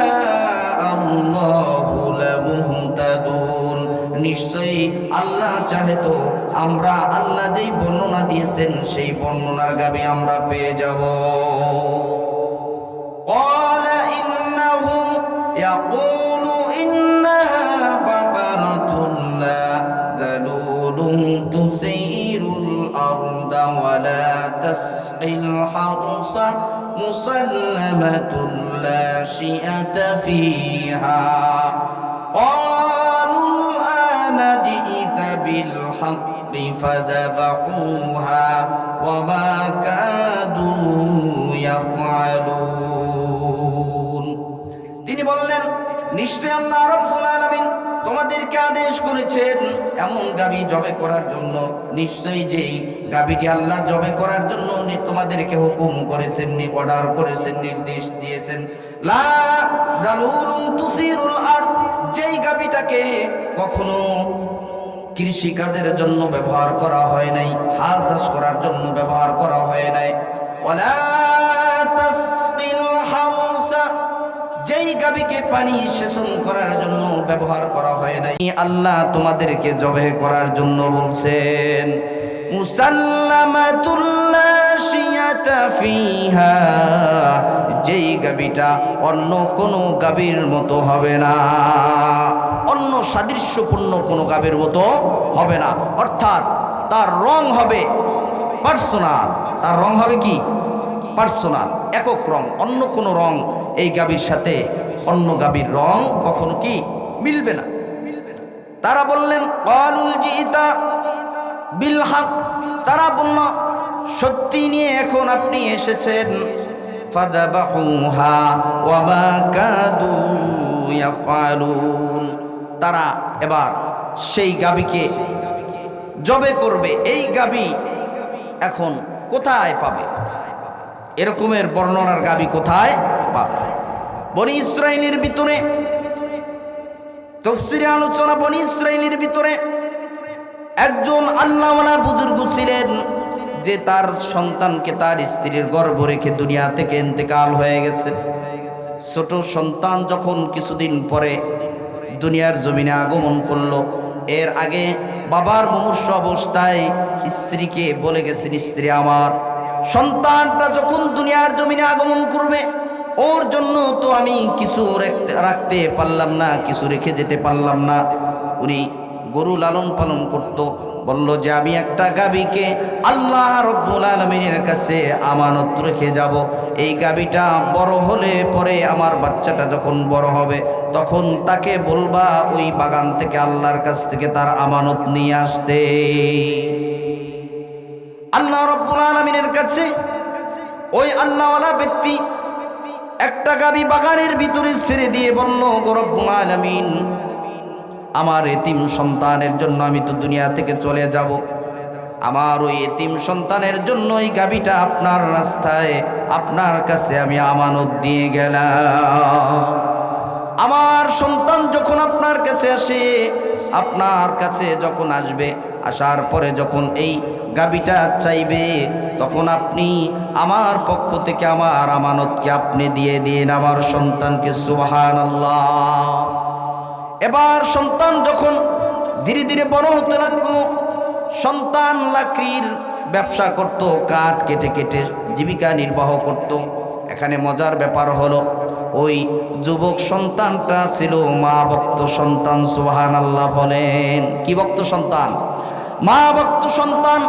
লামুহতাদুন, নিশ্চয়ই আল্লাহ চাহে তো আমরা আল্লাহ যেই বর্ণনা দিয়েছেন সেই বর্ণনার গাবি আমরা পেয়ে যাব। قال إنه يقول إنها بقرة لا ذلول تثير الأرض ولا تسقي الحرث مسلمة لا شيئة فيها قالوا الآن جئت بالحق فذبحوها وما كادوا يفعلون। তিনি বললেন, নিশ্চয় আল্লাহ রাব্বুল আলামিন তোমাদেরকে আদেশ করেছেন এমন গাবি জবে করার জন্য, নিশ্চয়ই যেই গাবিটি আল্লাহ জবে করার জন্য তোমাদেরকে হুকুম করেছেন, অর্ডার করেছেন, নির্দেশ দিয়েছেন। লা যালুলুন তুসিরুল আরদ, যেই গাবিটাকে কখনো কৃষি কাজের জন্য ব্যবহার করা হয় নাই, হাল চাষ করার জন্য ব্যবহার করা হয় নাই। ওয়ালা তাসকিল হামসা, যেই গাবিকে পানি সেচন করার জন্য ব্যবহার করা হয় নাই, আল্লাহ তোমাদেরকে জবে করার জন্য বলছেন। মুসাল্লামাতুল লা শিয়াতা ফিহা, যেই গাবিটা অন্য কোনো গাবির মতো হবে না, অন্য সাদৃশ্যপূর্ণ কোনো গাবির মতো হবে না, অর্থাৎ তার রং হবে পার্সোনাল। তার রং হবে কি? পার্সোনাল, একক রং। অন্য কোনো রং এই গাবির সাথে অন্য গাবির রং কখনো কি মিলবে না। তারা বললেন ক্বালুল জিতা বিল হক, তারা বলল সত্যি নিয়ে এখন আপনি এসেছেন। ফাযাবাহুহা ওয়া মা কাদু ইয়াফআলুন, তারা এবার সেই গাবিকে জবে করবে। এই গাবি এখন কোথায় পাবে? এরকমের বর্ণনার গাবি কোথায় পাবে? বনি ইসরাইলের ভিতরে তাফসীরে আলোচনা, বনি ইসরাইলের ভিতরে একজন আল্লাহওয়ালা বুজুর্গ ছিলেন, যে তার সন্তানকে তার স্ত্রীর গর্ভ রেখে দুনিয়া থেকে ইন্তেকাল হয়ে গেছে। ছোট সন্তান যখন কিছুদিন পরে দুনিয়ার জমিনে আগমন করলো, এর আগে বাবার মুমূর্ষু অবস্থায় স্ত্রীকে বলে গেছেন, স্ত্রী আমার সন্তানটা যখন দুনিয়ার জমিনে আগমন করবে, ওর জন্য তো আমি কিছু রাখতে পারলাম না, কিছু রেখে যেতে পারলাম না। উনি গরু লালন পালন করত, বলল যে আমি একটা গাভীকে আল্লাহ রাব্বুল আলামিনের কাছে আমানত রেখে যাব। এই গাভীটা বড় হলে পরে আমার বাচ্চাটা যখন বড় হবে তখন তাকে বলবা ওই বাগান থেকে আল্লাহর কাছ থেকে তার আমানত নিয়ে আসতে। আল্লাহ রাব্বুল আলামিনের কাছে ওই আল্লাহওয়ালা ব্যক্তি একটা গাভী বাগানের ভিতরে ছেড়ে দিয়ে বলল, গো রব্বুল আলামিন, আমার এতিম সন্তানের জন্য আমি তো দুনিয়া থেকে চলে যাব, আমার ওই এতিম সন্তানের জন্য এই গাভীটা আপনার রাস্তায় আপনার কাছে আমি আমানত দিয়ে গেলাম। আমার সন্তান যখন আপনার কাছে আসে, আপনার কাছে যখন আসবে, আসার পরে যখন এই গাভীটা চাইবে, তখন আপনি আমার পক্ষ থেকে আমার আমানতকে আপনি দিয়ে দিন আমার সন্তানকে। সুবহানাল্লাহ। এবার সন্তান যখন ধীরে ধীরে বড় হতে লাগলো, সন্তান লাকড়ির ব্যবসা করত, কাঠ কেটে কেটে জীবিকা নির্বাহ করত। এখানে মজার ব্যাপার হলো, ওই যুবক সন্তানটা ছিল মা ভক্ত সন্তান। সুবহানাল্লাহ বলেন। কি ভক্ত সন্তান? মা ভক্ত সন্তান।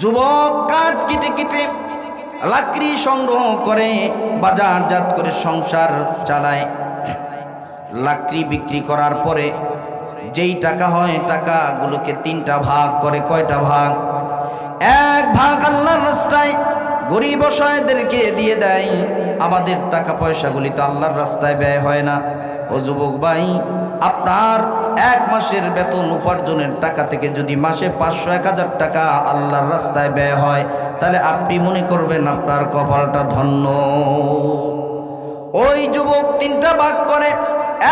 যুবক কাঠ কেটে কেটে লাকড়ি সংগ্রহ করে বাজারজাত করে সংসার চালায়। লাকড়ি বিক্রি করার পরে যেই টাকা হয় টাকাগুলোকে তিনটা ভাগ করে। কয়টা ভাগ? এক ভাগ আল্লাহর রাস্তায় গরিব অসহায়দেরকে দিয়ে দেয়। আমাদের টাকা পয়সাগুলি তো আল্লাহর রাস্তায় ব্যয় হয় না, ও যুবক ভাই, আপনার এক মাসের বেতন উপার্জনের টাকা থেকে যদি মাসে 500-1000 টাকা আল্লাহর রাস্তায় ব্যয় হয়, তাহলে আপনি মনে করবেন আপনার কপালটা ধন্য। ওই যুবক 3টা ভাগ করে,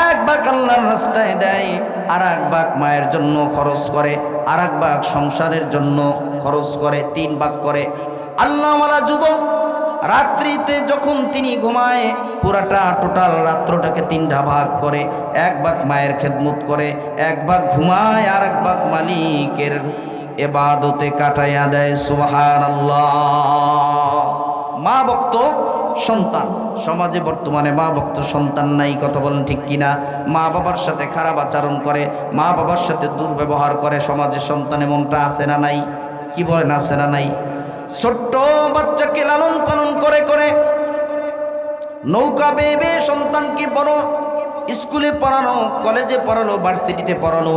1 ভাগ আল্লাহর রাস্তায় দেয়, আর 1 ভাগ মায়ের জন্য খরচ করে, আর 1 ভাগ সংসারের জন্য খরচ করে, 3 ভাগ করে। আল্লাহওয়ালা যুবক রাত্রিতে যখন তিনি ঘুমায়, পুরাটা টোটাল রাত্রটাকে 3টা ভাগ করে, 1 ভাগ মায়ের খেদমত করে, 1 ভাগ ঘুমায়, আর 1 ভাগ মালিকের ইবাদতে কাটাইয়া দেয়। সুবহানাল্লাহ। মা ভক্ত সন্তান, সমাজে বর্তমানে মা ভক্ত সন্তান নাই, কথা বলেন ঠিক কিনা? মা বাবার সাথে খারাপ আচরণ করে, মা বাবার সাথে দুর্ব্যবহার করে, সমাজে সন্তান এমনটা আছে না নাই? কি বলেন, আছে না নাই? ছোট্ট বাচ্চাকে লালন পালন করে করে নৌকা বেয়ে সন্তানকে বড় স্কুলে পড়ানো, কলেজে পড়ানো, ভার্সিটিতে পড়ানো।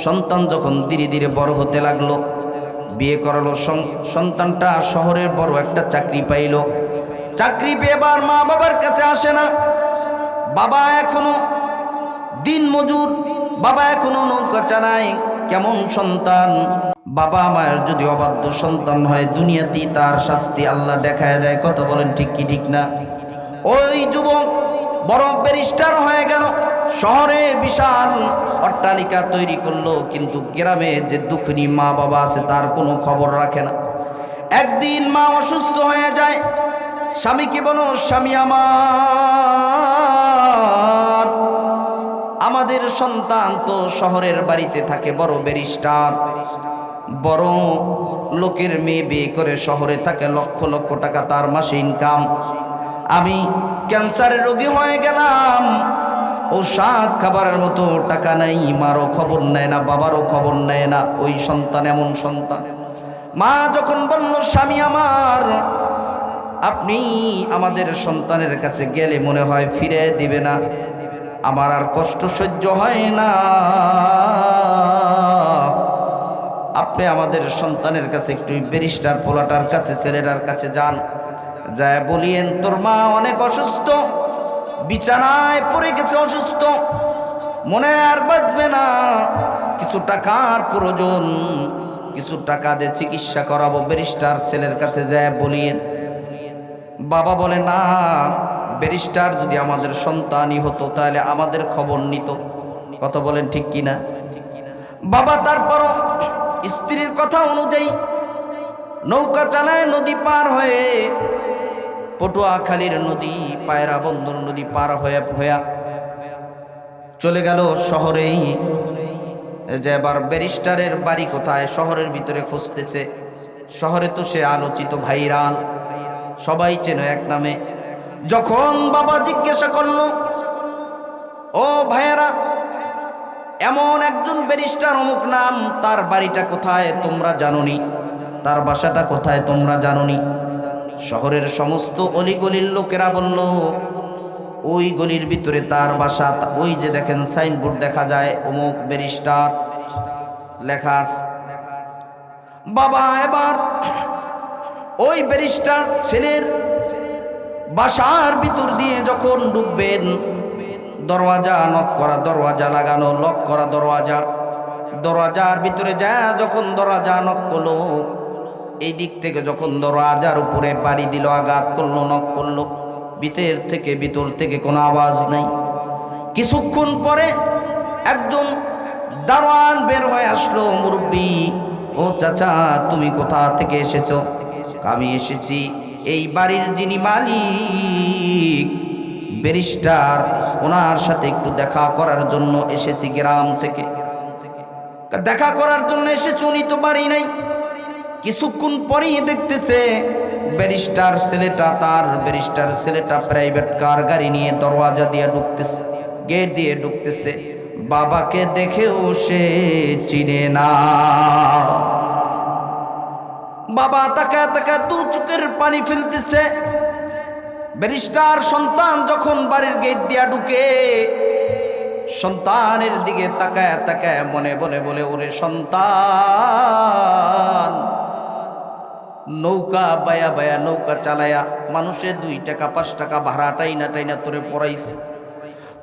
সন্তান যখন ধীরে ধীরে বড় হতে লাগলো, বিয়ে করালো, সন্তানটা শহরের বড় একটা চাকরি পাইল। চাকরি পেয়ে এবার মা বাবার কাছে আসে না। বাবা এখনো দিন মজুর, বাবা এখনো নৌকা চালায়। কেমন সন্তান! বাবা মায়ের যদি অবাধ্য সন্তান হয়, দুনিয়াতেই তার শাস্তি আল্লাহ দেখায় দেয়। কত বলেন ঠিক কি ঠিক না? ওই যুবক বড় ব্যারিস্টার হয়ে গেল, শহরে বিশাল অট্টালিকা তৈরি করলো, কিন্তু গ্রামে যে দুঃখিনী মা বাবা আছে তার কোনো খবর রাখে না। একদিন মা অসুস্থ হয়ে যায়, স্বামীকে বলো, স্বামী আমাদের সন্তান তো শহরের বাড়িতে থাকে, বড় ব্যারিস্টার, বড় লোকের মেয়ে বিয়ে করে শহরে থাকে, লক্ষ লক্ষ টাকা তার মাসে ইনকাম। আমি ক্যান্সারের রোগী হয়ে গেলাম, ঔষধ খাবারের মতো টাকা নেই, মারও খবর নেয় না, বাবারও খবর নেয় না। ওই সন্তান এমন সন্তান। মা যখন বলল, স্বামী আমার, আপনি আমাদের সন্তানের কাছে গেলে মনে হয় ফিরে দিবে না, আমার আর কষ্ট সহ্য হয় না, আপনি আমাদের সন্তানের কাছে একটু ব্যারিস্টার পোলাটার কাছে, ছেলেটার কাছে যান, যায় বলিয়েন তোর মা অনেক অসুস্থ, বিছানায় পড়ে গেছে, অসুস্থ, মনে আর বাঁচবে না, কিছু টাকার প্রয়োজন, কিছু টাকা দিয়ে চিকিৎসা করাবো। ব্যারিস্টার ছেলের কাছে যায় বলিয়েন। বাবা বলে, না, ব্যারিস্টার যদি আমাদের সন্তানই হতো তাহলে আমাদের খবর নিত। কত বলেন ঠিক কিনা? বাবা তারপরও স্ত্রীর কথা অনুযায়ী নৌকা চালায়, নদী পার হয়ে, পটুয়াখালীর নদী, পায়রা বন্দর নদী পার হয়ে চলে গেল শহরেই। যে এবার ব্যারিস্টারের বাড়ি কোথায়, শহরের ভিতরে খুঁজতেছে। শহরে তো সে আলোচিত, ভাইরাল, সবাই চেনে এক নামে। যখন বাবা জিজ্ঞাসা করলো, ও ভাইয়েরা, এমন একজন ব্যারিস্টার, অমুক নাম, তার বাড়িটা কোথায় তোমরা জানোনি, তার বাসাটা কোথায় তোমরা জানোনি? শহরের সমস্ত অলিগলির লোকেরা বলল, ওই গলির ভিতরে তার বাসা, ওই যে দেখেন সাইনবোর্ড দেখা যায়, অমুক ব্যারিস্টার লেখা আছে। বাবা এবার ওই ব্যারিস্টার ছেলের বাসার ভিতর দিয়ে যখন ঢুকবেন, দরওয়াজা নক করা, দরওয়াজা লাগানো, লক করা দরওয়াজা, দরওয়াজার ভিতরে যা যখন দরওয়াজা নক করলো, এই দিক থেকে যখন দরওয়াজার উপরে বাড়ি দিল, আঘাত করলো, নক করলো, ভিতর থেকে কোনো আওয়াজ নাই। কিছুক্ষণ পরে একজন দারোয়ান বের হয়ে আসলো, মুরব্বী, ও চাচা, তুমি কোথা থেকে এসেছো? আমি এসেছি এই বাড়ির যিনি মালিক ব্যারিস্টার, ওনার সাথে একটু দেখা করার জন্য এসেছি, গ্রাম থেকে দেখা করার জন্য এসেছি, উনি তো বাড়ি নাই। কিছুক্ষণ পরেই দেখতেছে ব্যারিস্টার ছেলেটা প্রাইভেট কার গাড়ি নিয়ে দরওয়াজা দিয়ে ঢুকতেছে, গেট দিয়ে ঢুকতেছে। বাবাকে দেখেও সে চিনে না। বাবা তাকায় তাকায় দু চোখের পানি ফেলতেছে। ব্যারিস্টার সন্তান যখন বাড়ির গেট দিয়া ঢুকে, সন্তানের দিকে তাকায় তাকায় মনে মনে বলে, ওরে সন্তান, নৌকা বায়া বায়া, নৌকা চালায়া মানুষে 2 টাকা 5 টাকা ভাড়া টাইনা তোরে পড়াইছে,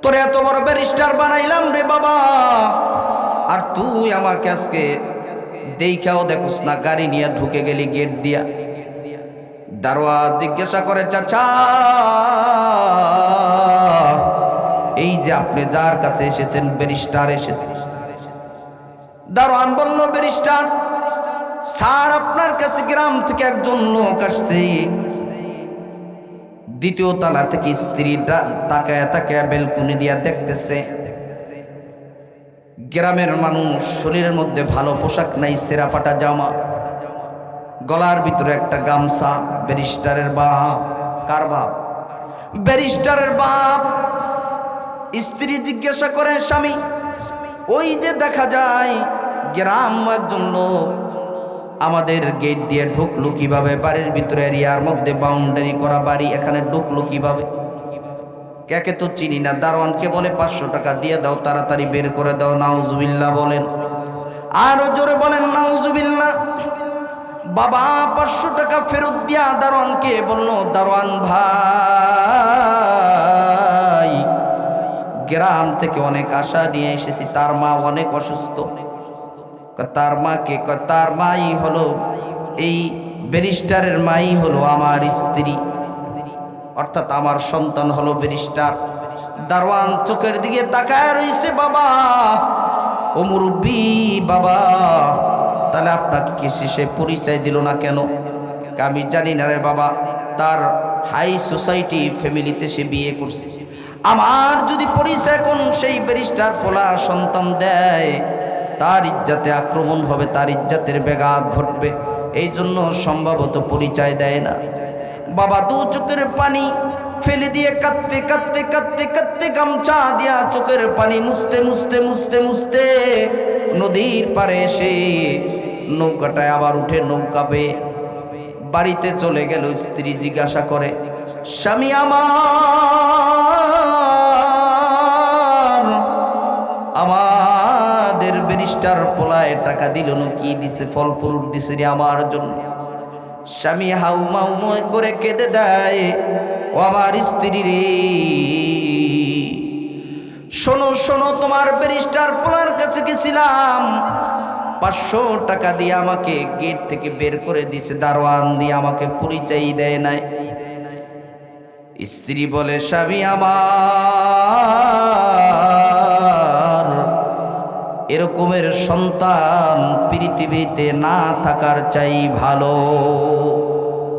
তোরে এত বড় ব্যারিস্টার বানাইলাম রে বাবা, আর তুই আমাকে আজকে দেখাও দেখোস না, গাড়ি নিয়ে ঢুকে গেলি গেট দিয়া। দারোয়ান জিজ্ঞাসা করে, চাচা এই যে আপনি যার কাছে এসেছেন ব্যারিস্টার এসেছে। দারোয়ান বলল, ব্যারিস্টার স্যার আপনার কাছে গ্রাম থেকে একজন লোক আসছে, দ্বিতীয় তলা থেকে স্ত্রীটা তাকায় তাকায় বেলকুনি দিয়া দেখতেছে। গ্রামের মানুষ, শরীরের মধ্যে ভালো পোশাক নাই, সেরা ফাটা জামা, গলার ভিতরে একটা গামছা। ব্যারিস্টারের বাপ। কার বাপ? ব্যারিস্টারের বাপ। স্ত্রী জিজ্ঞাসা করে, স্বামী ওই যে দেখা যায় গ্রাম একজন লোক আমাদের গেট দিয়ে ঢুকলো কিভাবে? বাড়ির ভিতরে এরিয়ার মধ্যে বাউন্ডারি করা বাড়ি, এখানে ঢুকলো কিভাবে? কাকে তো চিনি না। দারোয়ানকে বলে 500 টাকা দিয়ে দাও, তাড়াতাড়ি বের করে দাও। নাউজুবিল্লাহ বলেন, আরো জোরে বলেন নাউজুবিল্লাহ। বাবা 500 টাকা ফেরত দিয়া দারোয়ানকে বলল, দারোয়ান ভাই গ্রাম থেকে অনেক আশা নিয়ে এসেছি, তার মা অনেক অসুস্থ। তার মাকে? তার মাই হলো, এই ব্যারিস্টারের মাই হলো আমার স্ত্রী, অর্থাৎ আমার সন্তান হলো ব্যারিস্টার। দারোয়ান চোখের দিকে তাকায় রইছে। বাবা ও মুরব্বী বাবা, তাহলে আপনাকে কি সে পরিচয় দিল না কেন? আমি জানি না রে বাবা, তার হাই সোসাইটি ফ্যামিলিতে সে বিয়ে করছে। আমার যদি পরিচয় কোন সেই ব্যারিস্টার পোলা সন্তান দেয়, তার ইজ্জতে আক্রমণ হবে, তার ইজ্জতের ব্যাঘাত ঘটবে, এই জন্য সম্ভবত পরিচয় দেয় না। বাবা দু চোখের পানি ফেলে দিয়ে কাঁদতে কাঁদতে কাঁদতে কাঁদতে গামছা দিয়া চোখের পানি মুছতে মুছতে মুছতে মুছতে নদীর পাড়ে এসে নৌকাটায় আবার উঠে নৌকা বেয়ে বাড়িতে চলে গেল। স্ত্রী জিজ্ঞাসা করে, স্বামী আমাদের ব্যারিস্টার পোলায় টাকা দিল না, কি দিছে? ফল ফুরুট দিছে রে আমার জন্য। স্বামী হাউ মাউ করে কেঁদে দেয়, ও আমার স্ত্রী রে, শোনো শোনো, তোমার ব্যারিস্টার পোলার কাছে গেছিলাম, 500 টাকা দিয়ে আমাকে গেট থেকে বের করে দিছে, দারোয়ান দিয়ে আমাকে পরিচয় দেয় নাই। স্ত্রী বলে, স্বামী আমার এরকমের সন্তান পৃথিবীতে না থাকার চাই ভালো।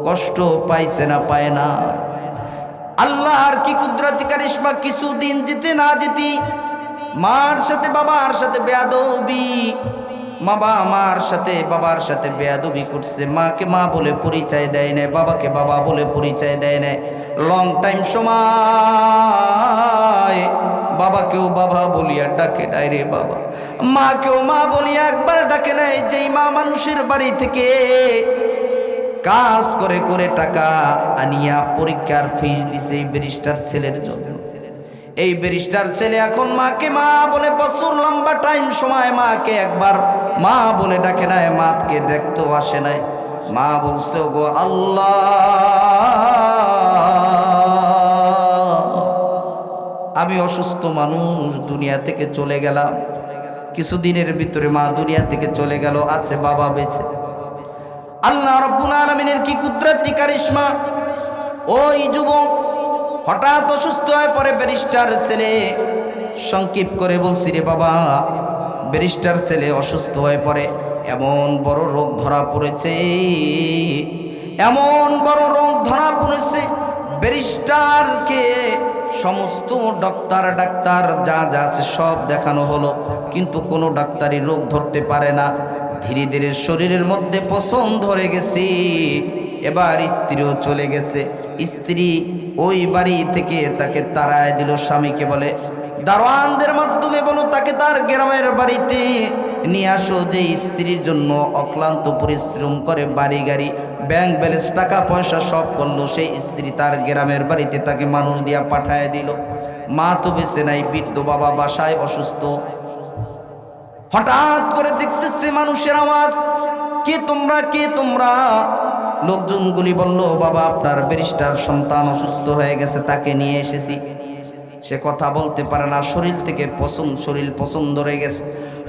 কষ্ট পাইছে না? পায় না। আল্লাহর কি কুদরতি কারিশমা, কিছুদিন যেতে না যেতে মার সাথে বাবার সাথে বেয়াদবি, মার সাথে বাবার সাথে বেয়াদবি করছে। মাকে মা বলে পরিচয় দেয় না, বাবাকে বাবা বলে পরিচয় দেয় না। লং টাইম সময় বাবাকেও বাবা বলিয়া ডাকে নাই রে বাবা, মাকেও মা বলিয়া একবার ডাকে নাই। যেই মা মানুষের বাড়ি থেকে কাজ করে করে টাকা আনিয়া পরীক্ষার ফিস দিছে এই ব্যারিস্টার ছেলের জন্য, এই ব্যারিস্টার ছেলে এখন মাকে মা বলে বছর লম্বা টাইম সময় মাকে একবার মা বলে ডাকে নাই, মাকে দেখতেও আসে নাই। মা বলছে, গো আল্লাহ, আমি অসুস্থ মানুষ, দুনিয়া থেকে চলে গেলাম। কিছুদিনের ভিতরে মা দুনিয়া থেকে চলে গেল, আছে বাবা বেঁচে। আল্লাহ রাব্বুল আলামিনের কি কুদরতি কারিশমা! ওই যুবক হঠাৎ অসুস্থ হয়ে পড়ে। ব্যারিস্টার ছেলে, সংক্ষিপ্ত করে বলছি রে বাবা, ব্যারিস্টার ছেলে অসুস্থ হয়ে পড়ে। এমন বড় রোগ ধরা পড়েছে, এমন বড় রোগ ধরা পড়েছে, ব্যারিস্টারকে সমস্ত ডাক্তার যা যা আছে সব দেখানো হলো, কিন্তু কোনো ডাক্তারই রোগ ধরতে পারে না। ধীরে ধীরে শরীরের মধ্যে পছন্দ ধরে গেছে। এবার স্ত্রীও চলে গেছে। স্ত্রী ওই বাড়ি থেকে তাকে তাড়ায় দিল। স্বামীকে বলে, দারোয়ানদের মাধ্যমে বলো তাকে তার গ্রামের বাড়িতে নিয়ে আসো। যে স্ত্রীর জন্য অক্লান্ত পরিশ্রম করে, বাড়ি গাড়ি ব্যাংক ব্যালেন্স টাকা পয়সা সব করলো, সেই স্ত্রী তার গ্রামের বাড়িতে তাকে মানুষ দিয়া পাঠায় দিল। মা তো বেঁচে নাই, বৃদ্ধ বাবা বাসায় অসুস্থ। হঠাৎ করে দেখতেছে মানুষের আওয়াজ, কে তোমরা, কে তোমরা? লোকজনগুলি বলল, বাবা আপনার ব্যারিস্টার সন্তান অসুস্থ হয়ে গেছে, তাকে নিয়ে এসেছি। সে কথা বলতে পারে না, শরীর পছন্দ রয়ে গেছে,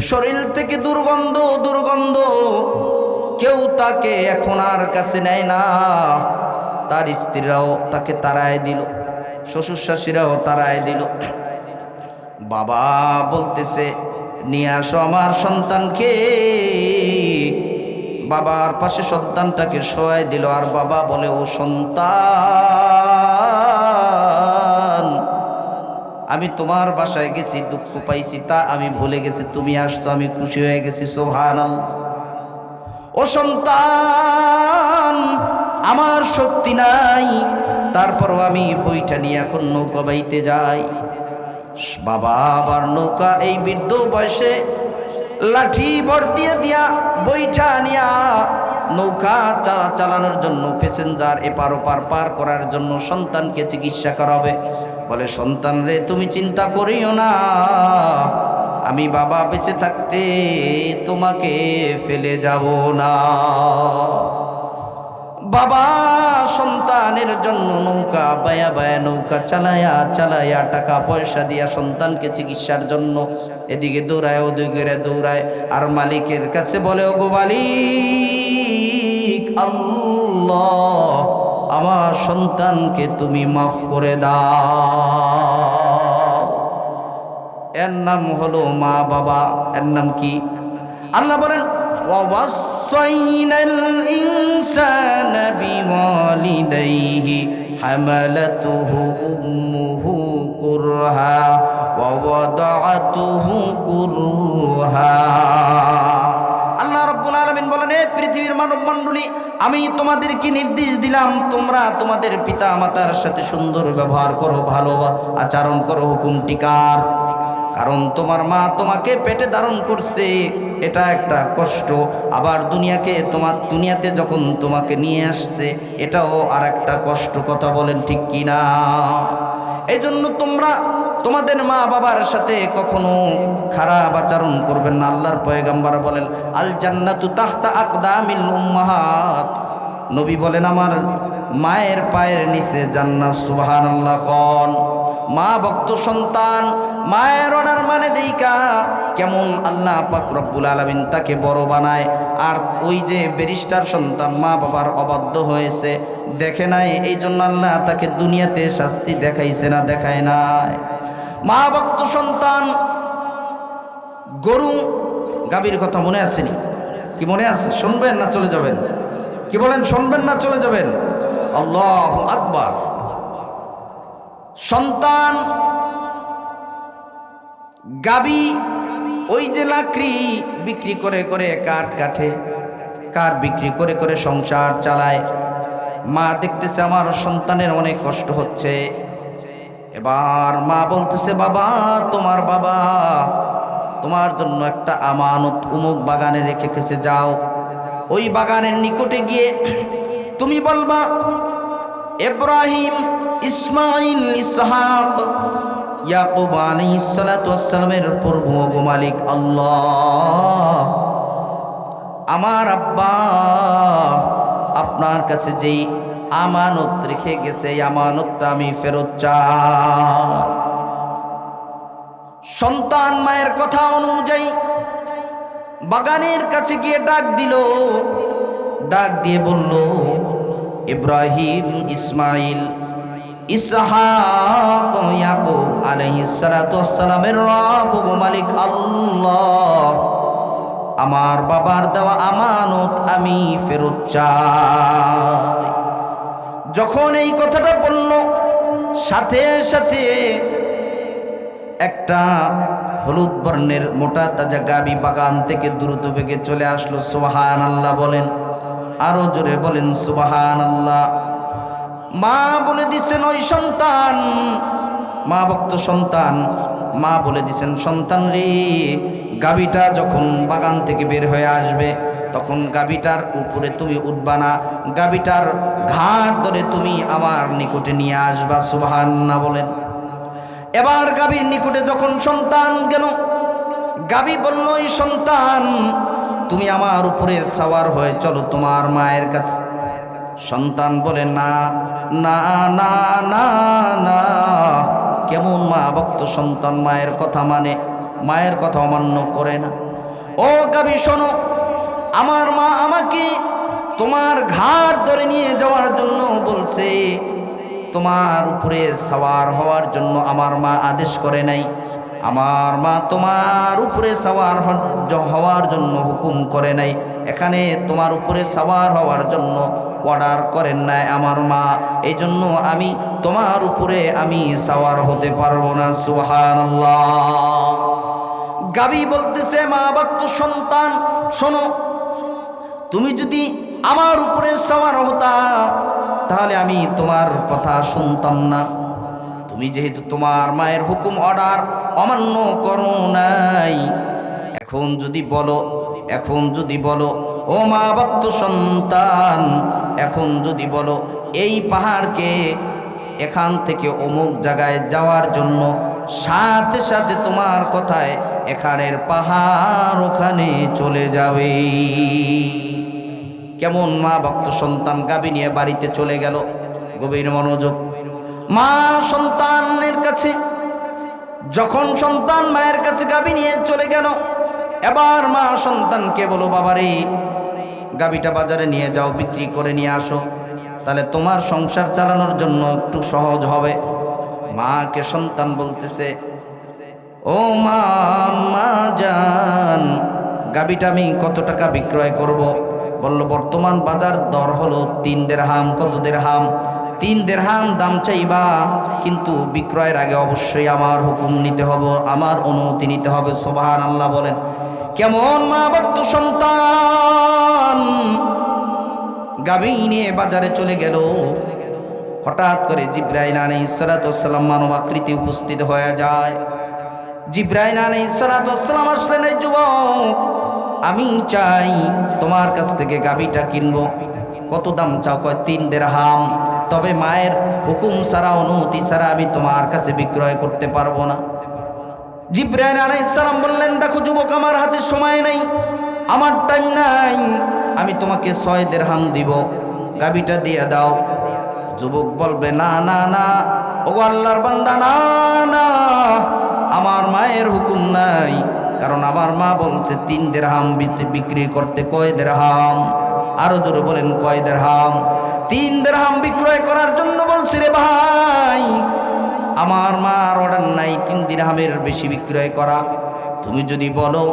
শরীর থেকে দুর্গন্ধ দুর্গন্ধ, কেউ তাকে এখন আর কাছে নেয় না। তার স্ত্রীরাও তাকে তাড়ায় দিল, শ্বশুর শাশুড়িরাও তাড়ায় দিল। বাবা বলতেছে নিয়ে আসো আমার সন্তানকে। বাবার পাশে সন্তানটাকে শোয়াই দিল, আর বাবা বলে ও সন্তান, আমি তোমার বাসায় গেছি, দুঃখ পাইছি, তা আমি ভুলে গেছি, তুমি আসতো আমি খুশি হয়ে গেছি। সুবহানাল্লাহ। ও সন্তান, আমার শক্তি নাই, তারপরও আমি বইটা নিয়ে এখন নৌকা বাইতে যাই। বাবা আবার নৌকা এই বৃদ্ধ বয়সে লাঠি বর দিয়ে দিয়া বইটা নিয়া নৌকা চালানোর জন্য, প্যাসেঞ্জার এপার ওপার পার করার জন্য সন্তানকে চিকিৎসা করাবে। বলে সন্তান রে, তুমি চিন্তা করিও না, আমি বাবা বেঁচে থাকতে তোমাকে ফেলে যাব না। বাবা সন্তানের জন্য নৌকা বায়া বায়া নৌকা চালায়া চালায়া টাকা পয়সা দিয়া সন্তানকে চিকিৎসার জন্য এদিকে দৌড়ায় ওদিকে দৌড়ায়, আর মালিকের কাছে বলে ও গো মালিক আল্লাহ, আমার সন্তানকে তুমি মাফ করে দাও। এর নাম হলো মা বাবা। এর নাম কি? আল্লাহ বলেন وَوَصَّيْنَا الْإِنسَانَ بِوَالِدَيْهِ حَمَلَتْهُ أُمُّهُ كُرْهًا وَوَضَعَتْهُ كُرْهًا। আল্লাহ রাব্বুল আলামিন বলেন, হে পৃথিবীর মানব মণ্ডলী, আমি তোমাদেরকে নির্দেশ দিলাম তোমরা তোমাদের পিতা মাতার সাথে সুন্দর ব্যবহার করো, ভালো আচরণ করো। হুকুমটি কার? কারণ তোমার মা তোমাকে পেটে ধারণ করছে, এটা একটা কষ্ট। আবার দুনিয়াতে যখন তোমাকে নিয়ে আসছে, এটাও আর একটা কষ্ট। কথা বলেন ঠিক কিনা? এই জন্য তোমরা তোমাদের মা বাবার সাথে কখনো খারাপ আচরণ করবেন না। আল্লাহর পয়গম্বর বলেন আল জান্নাতু তাহতা আকদামিল উম্মাহাত। নবী বলেন আমার মায়ের পায়ের নিচে জান্নাত। সুবহানাল্লাহ। কোন মা ভক্ত সন্তান মায়ের অর্ডার মানে দেইকা কেমন আল্লাহ পাক রব্বুল আলামিন তাকে বড় বানায়। আর ওই যে ব্যারিস্টার সন্তান মা বাবার অবাধ্য হয়েছে, দেখে নাই, এই জন্য আল্লাহ তাকে দুনিয়াতে শাস্তি দেখাইছে না? দেখায় নাই। মা ভক্ত সন্তান গরু গাভীর কথা মনে আসেনি? কি মনে আছে? শুনবেন না চলে যাবেন? কি বলেন, শুনবেন না চলে যাবেন? আল্লাহু আকবার। সন্তান গাবি ওই যে লাকড়ি বিক্রি করে করে কাঠ কাটে, কাঠ বিক্রি করে করে সংসার চালায়। মা দেখতেছে আমার সন্তানের অনেক কষ্ট হচ্ছে। এবার মা বলতেছে বাবা, তোমার বাবা তোমার জন্য একটা আমানত উমুক বাগানে রেখে গেছে, যাও ওই বাগানের নিকটে গিয়ে তুমি বলবা ইব্রাহিম, ইসমাইল, ইসহাক, ইয়াকুব আলাইহিস সালাতু ওয়াস সালামের প্রভু গো মালিক আল্লাহ, আমার আব্বা আপনার কাছে যেই আমানত রেখে গেছে, এই আমানতটা আমি ফেরত চাই। সন্তান মায়ের কথা অনুযায়ী বাগানের কাছে গিয়ে ডাক দিল, ডাক দিয়ে বলল ইব্রাহিম, ইসমাইল, ইসহাক, ইয়াকুব আলাইহিস সালাতু ওয়াস সালামের রব গো মালিক আল্লাহ, আমার বাবার দেওয়া আমানত আমি ফেরত চাই। যখন এই কথাটা বলল, সাথে সাথে একটা হলুদ বর্ণের মোটা তাজা গাবি বাগান থেকে দ্রুত বেগে চলে আসলো। সুবহানাল্লাহ বলেন, আরো জোরে বলেন সুবহানাল্লাহ। মা বলে দিছেন ওই সন্তান, মা ভক্ত সন্তান, মা বলে দিছেন সন্তান রে, গাবিটা যখন বাগান থেকে বের হয়ে আসবে তখন গাবিটার উপরে তুমি উঠবা না, গাবিটার ঘাড় ধরে তুমি আমার নিকটে নিয়ে আসবা। সুবহানাল্লাহ বলেন। এবার গাবির নিকটে যখন সন্তান গেল, গাবি বলল এই সন্তান তুমি আমার উপরে সওয়ার হয়ে চলো তোমার মায়ের কাছে। সন্তান বলে না না না না না, কেমন মা ভক্ত সন্তান মায়ের কথা মানে, মায়ের কথা অমান্য করে না। ও গাবি শোনো, আমার মা আমাকে তোমার ঘাড় ধরে নিয়ে যাওয়ার জন্য বলছে, তোমার উপরে সওয়ার হওয়ার জন্য আমার মা আদেশ করে নাই। আমার মা তোমার উপরে সওয়ার হওয়ার জন্য হুকুম করে নাই। এখানে তোমার উপরে সওয়ার হওয়ার জন্য অর্ডার করেন নাই আমার মা। এই জন্য আমি তোমার উপরে আমি সওয়ার হতে পারবো না। সুবহানাল্লাহ। গাবি বলতেছে, মা ভক্ত সন্তান শোনো, তুমি যদি আমার উপরে সওয়ার হতা তাহলে আমি তোমার কথা শুনতাম না। তুমি যেহেতু তোমার মায়ের হুকুম অর্ডার অমান্য করো নাই, এখন যদি বলো ও মা ভক্ত সন্তান, এখন যদি বলো এই পাহাড়কে এখান থেকে অমুক জায়গায় যাওয়ার জন্য, সাথে সাথে তোমার কথায় এখানের পাহাড় ওখানে চলে যাবে। কেমন মা ভক্ত সন্তান গাবি নিয়ে বাড়িতে চলে গেল। গভীর মনোযোগ। মা সন্তানের কাছে, যখন সন্তান মায়ের কাছে গাবি নিয়ে চলে গেল, এবার মা সন্তানকে বলো, বাবারে গাবিটা বাজারে নিয়ে যাও, বিক্রি করে নিয়ে আসো, তাহলে তোমার সংসার চালানোর জন্য একটু সহজ হবে। মাকে সন্তান বলতেছে, ও মা, মা জান, গাবিটা আমি কত টাকা বিক্রয় করব? বলল, বর্তমান বাজার দর হলো 3 দিরহাম। কত দিরহাম? 3 দিরহাম দাম চাইবা, কিন্তু বিক্রয়ের আগে অবশ্যই আমার হুকুম নিতে হবে, আমার অনুমতি নিতে হবে। সুবহানাল্লাহ বলেন। কেমন মা ভক্ত সন্তান গাবি নিয়ে বাজারে চলে গেল। হঠাৎ করে জিবরাইল আলাইহিস সালাতু ওয়াস সালাম মানব আকৃতি উপস্থিত হয়ে যায়। জিবরাইল আলাইহিস সালাতু ওয়াস সালাম আসলেন, এই যুবক, আমি চাই তোমার কাছ থেকে গাবিটা কিনবো। কত দাম চাও? কয় 3 দিরহাম। তবে মায়ের হুকুম ছাড়া, অনুমতি ছাড়া আমি তোমার কাছে বিক্রয় করতে পারবো না। জিবরাইল আলাইহিস সালাম বললেন, দেখো যুবক, আমার হাতে সময় নাই, আমার টাইম নাই, আমি তোমাকে 6 দিরহাম দিব, গাবিটা দিয়ে দাও। যুবক বলবে, না না না, ও আল্লাহর বান্দা, না না, আমার মায়ের হুকুম নাই, কারণ আমার মা বলছে 3 দিরহাম বিক্রি করতে। কয় দিরহাম? আরো জোরে বলেন, কয় দিরহাম? 3 দিরহাম বিক্রয় করার জন্য বলছি রে ভাই। আমার মার অর্ডার নাই 3 দিরহামের বেশি বিক্রয় করা। তুমি যদি বলো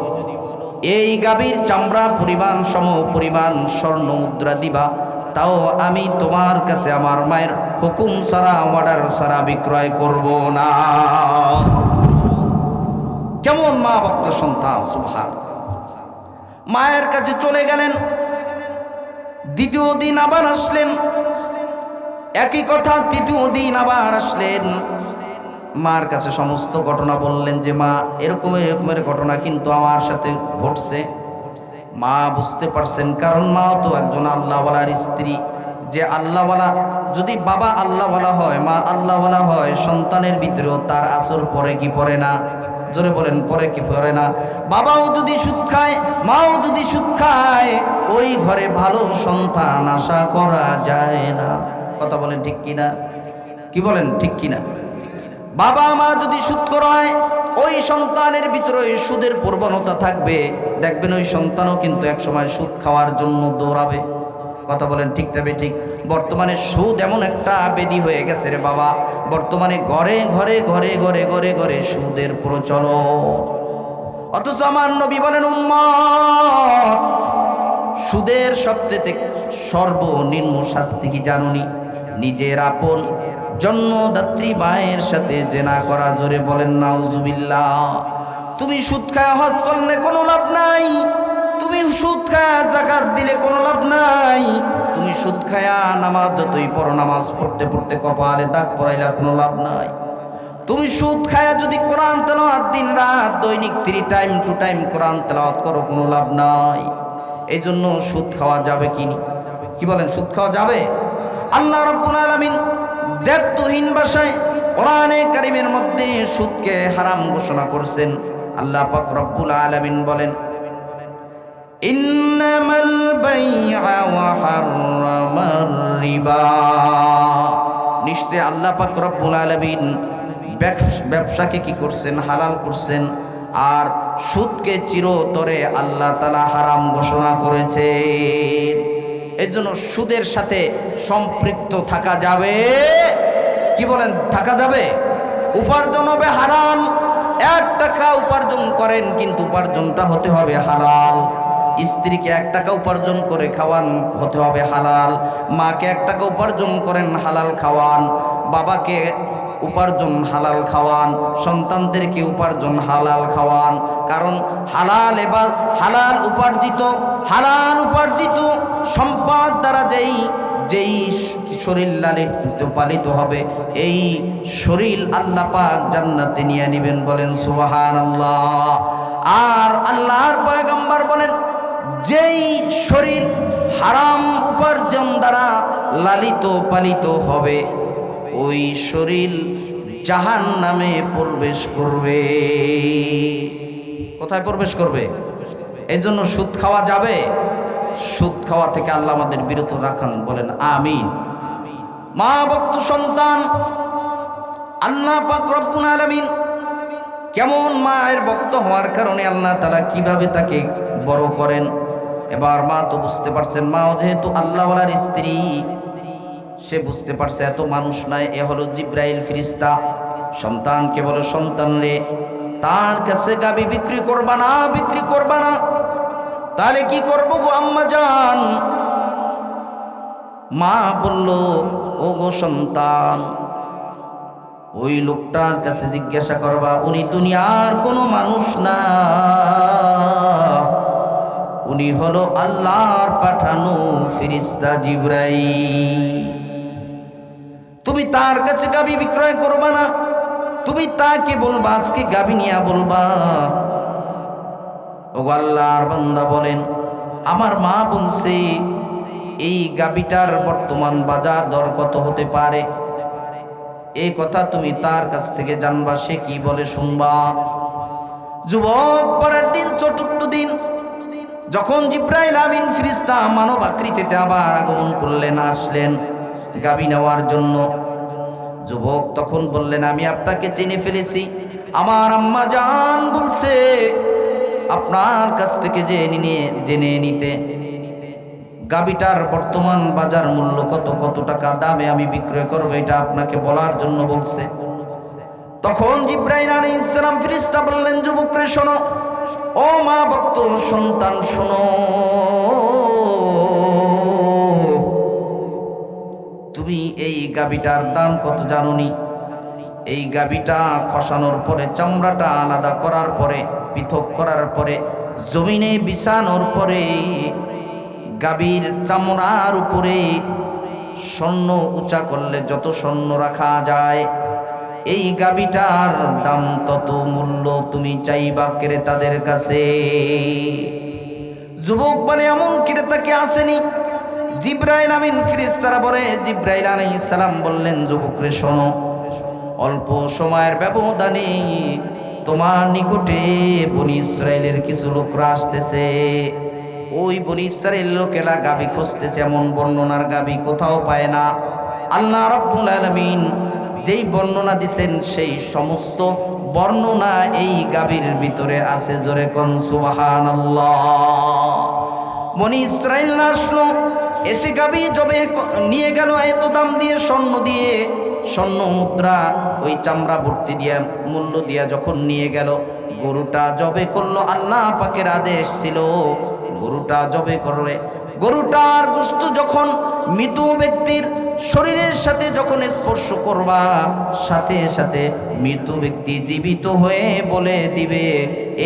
এই গাভীর চামড়া পরিমাণ সম পরিমাণ স্বর্ণ মুদ্রা দিবা, তাও আমি তোমার কাছে আমার মায়ের হুকুম ছাড়া, অর্ডার ছাড়া বিক্রয় করব না। কেমন মা ভক্ত সন্তান! সুবহানাল্লাহ। মায়ের কাছে চলে গেলেন। দ্বিতীয় দিন আবার আসলেন, একই কথা। তৃতীয় দিন আবার আসলেন, মার কাছে সমস্ত ঘটনা বললেন যে মা, এরকমের ঘটনা কিন্তু আমার সাথে ঘটছে। মা বুঝতে পারছেন, কারণ মা তো একজন আল্লাহওয়ালার স্ত্রী। যে আল্লাহওয়ালা, যদি বাবা আল্লাহওয়ালা হয়, মা আল্লাহওয়ালা হয়, সন্তানের ভিতরেও তার আসর পড়ে কি পড়ে না? জোরে বলেন, পড়ে কি পড়ে না? বাবাও যদি সুদ খায়, মাও যদি সুদ খায়, ওই ঘরে ভালো সন্তান আশা করা যায় না। কথা বলেন ঠিক কিনা? কি বলেন, ঠিক কিনা? বাবা মা যদি সুদখোর হয়, ওই সন্তানের ভিতরে ওই সুদের প্রবণতা থাকবে। দেখবেন ওই সন্তানও কিন্তু একসময় সুদ খাওয়ার জন্য দৌড়াবে। কথা বলেন ঠিক তবে ঠিক। বর্তমানে সুদ এমন একটা বেদি হয়ে গেছে রে বাবা, বর্তমানে ঘরে ঘরে ঘরে ঘরে ঘরে ঘরে সুদের প্রচলন। অথচ আমার নবী বলেন, উম্মত, সুদের সবচেয়ে সর্বনিম্ন শাস্তি কি জানুনি? নিজের আপন জন্মদাত্রী মায়ের সাথে জেনা করা। জোরে বলেন নাউজুবিল্লাহ। তুমি সুদ খায়া হজ করলে কোনো লাভ নাই, তুমি সুদ খায়া যাকাত দিলে কোনো লাভ নাই, তুমি সুদ খায়া নামাজ যতই পড়ো, নামাজ পড়তে পড়তে কপালে দাগ পড়াইলা কোনো লাভ নাই। তুমি সুদ খায়া যদি কোরআন তেলাওয়াত দিন রাত দৈনিক 3 টাইম টু টাইম কোরআন তেলাওয়াত করো, কোনো লাভ নাই। এই জন্য সুদ খাওয়া যাবে কি বলেন, সুদ খাওয়া যাবে? আল্লাহ রাব্বুল আলামিন দ্ব্যর্থহীন ভাষায় কোরআনে কারীমের মধ্যে সুদকে হারাম ঘোষণা করেছেন। আল্লাহ পাক রব্বুল আলামিন বলেন, ইন্নামাল বাইআ ওয়া হাররামার রিবা। নিশ্চয় আল্লাহ পাক রব্বুল আলামিন ব্যবসাকে কি করছেন? হালাল করছেন। আর সুদকে চিরতরে আল্লাহ তাআলা হারাম ঘোষণা করেছেন। এর জন্য সুদের সাথে সম্পৃক্ত থাকা যাবে কি বলেন? থাকা যাবে? উপার্জন হবে হারাম। 1 টাকা উপার্জন করেন, কিন্তু উপার্জনটা হতে হবে হালাল। স্ত্রীকে 1 টাকা উপার্জন করে খাওয়ান, হতে হবে হালাল। মাকে 1 টাকা উপার্জন করেন, হালাল খাওয়ান। বাবাকে উপার্জন হালাল খাওয়ান, সন্তানদেরকে উপার্জন হালাল খাওয়ান। কারণ হালাল এবার হালাল উপার্জিত সম্পদ দ্বারা যেই শরীর লালিত পালিত হবে, এই শরীর আল্লাহ পাক জান্নাতে নিয়ে নেবেন। বলেন সুবহানাল্লাহ। আর আল্লাহর পয়গম্বর বলেন, যেই শরীর হারাম উপার্জন দ্বারা লালিত পালিত হবে, ওই শরীর জাহান্নামে প্রবেশ করবে। কোথায় প্রবেশ করবে? এই জন্য সুদ খাওয়া যাবে? সুদ খাওয়া থেকে আল্লাহ আমাদের বিরত রাখেন। বলেন আমিন। মা ভক্ত সন্তান আল্লাহ পাক রব্বুল আলামিন কেমন মায়ের ভক্ত হওয়ার কারণে আল্লাহ তাআলা কিভাবে তাকে বড় করেন। এবার মা তো বুঝতে পারছেন, মাও যেহেতু আল্লাহওয়ালার স্ত্রী, সে বুঝতে পারছে এত মানুষ নাই, এ হলো জিব্রাইল ফেরেশতা। সন্তানকে বলে, সন্তান রে, তার কাছে গাবি বিক্রি করবা না। তাহলে কি করবো গো আম্মা জান? মা বলল, ও গো সন্তান, ওই লোকটার কাছে জিজ্ঞাসা করবা, উনি দুনিয়ার কোনো মানুষ না, উনি হলো আল্লাহর পাঠানো ফেরেশতা জিবরাইল। তুমি তার কাছে গাবি বিক্রয় করবা না, তুমি তাকে বলবা, আজকে গাবি নিয়া বলবা। ও আল্লাহর বান্দা বলেন, আমার মা বলছে এই গাবিটার বর্তমান বাজার দর কত হতে পারে, এই কথা তুমি তার কাছ থেকে জানবা, সে কি বলে শুনবা। যুবক পরের দিন, চতুর্থ দিন, যখন জিব্রাইল আমিন ফেরেশতা মানব আকৃতিতে আবার আগমন করলেন, আসলেন গাবি নেওয়ার জন্য, যুবক তখন বললেন, আমি আপনাকে চিনে ফেলেছি। আমার আম্মা জান বলছে আপনার কাছ থেকে জেনে নিতে গাবিটার বর্তমান বাজার মূল্য কত টাকা দামে আমি বিক্রয় করবো, এটা আপনাকে বলার জন্য বলছে। তখন জিব্রাইল আলাইহিস সালাম ফেরেশতা বললেন, যুবক রে শোনো, ও মা ভক্ত সন্তান শোনো, তুমি এই গাবিটার দাম কত জানোনি? এই গাবিটা খসানোর পরে, চামড়াটা আলাদা করার পরে, পৃথক করার পরে, জমিনে বিছানোর পরে, গাবির চামড়ার উপরে স্বর্ণ উঁচা করলে যত স্বর্ণ রাখা যায়, এই গাবিটার দাম তত মূল্য তুমি চাইবা ক্রেতাদের কাছে। যুবক বলে, এমন ক্রেতা কি আসেনি? জিব্রাইল আমিন ফেরেশতারা বলে, জিব্রাইল আলাইহিস সালাম বললেন, যুবক রে শোনো, অল্প সময়ের ব্যবধানে তোমার নিকটে বনি ইসরাইলের কিছু লোকরা আসতেছে। ওই বনি ইসরাইল লোকেরা গাবি খুঁজতেছে, এমন বর্ণনার গাবি কোথাও পায় না। আল্লাহ রাব্বুল আলামিন যেই বর্ণনা দিছেন, সেই সমস্ত বর্ণনা এই গাবির ভিতরে আছে। জোরে কোন সুবহানাল্লাহ। বনি ইসরাইল আসলো, এসে গাবি জবে নিয়ে গেল, এত দাম দিয়ে, স্বর্ণ মুদ্রা, ওই চামড়া ভর্তি দিয়া, মূল্য দিয়া যখন নিয়ে গেল, গরুটা জবে করলো। আল্লাহ পাকের আদেশ ছিল গরুটা জবে করবে। গরুটার গোশত যখন মৃত ব্যক্তির শরীরের সাথে যখন স্পর্শ করবা, সাথে সাথে মৃত ব্যক্তি জীবিত হয়ে বলে দিবে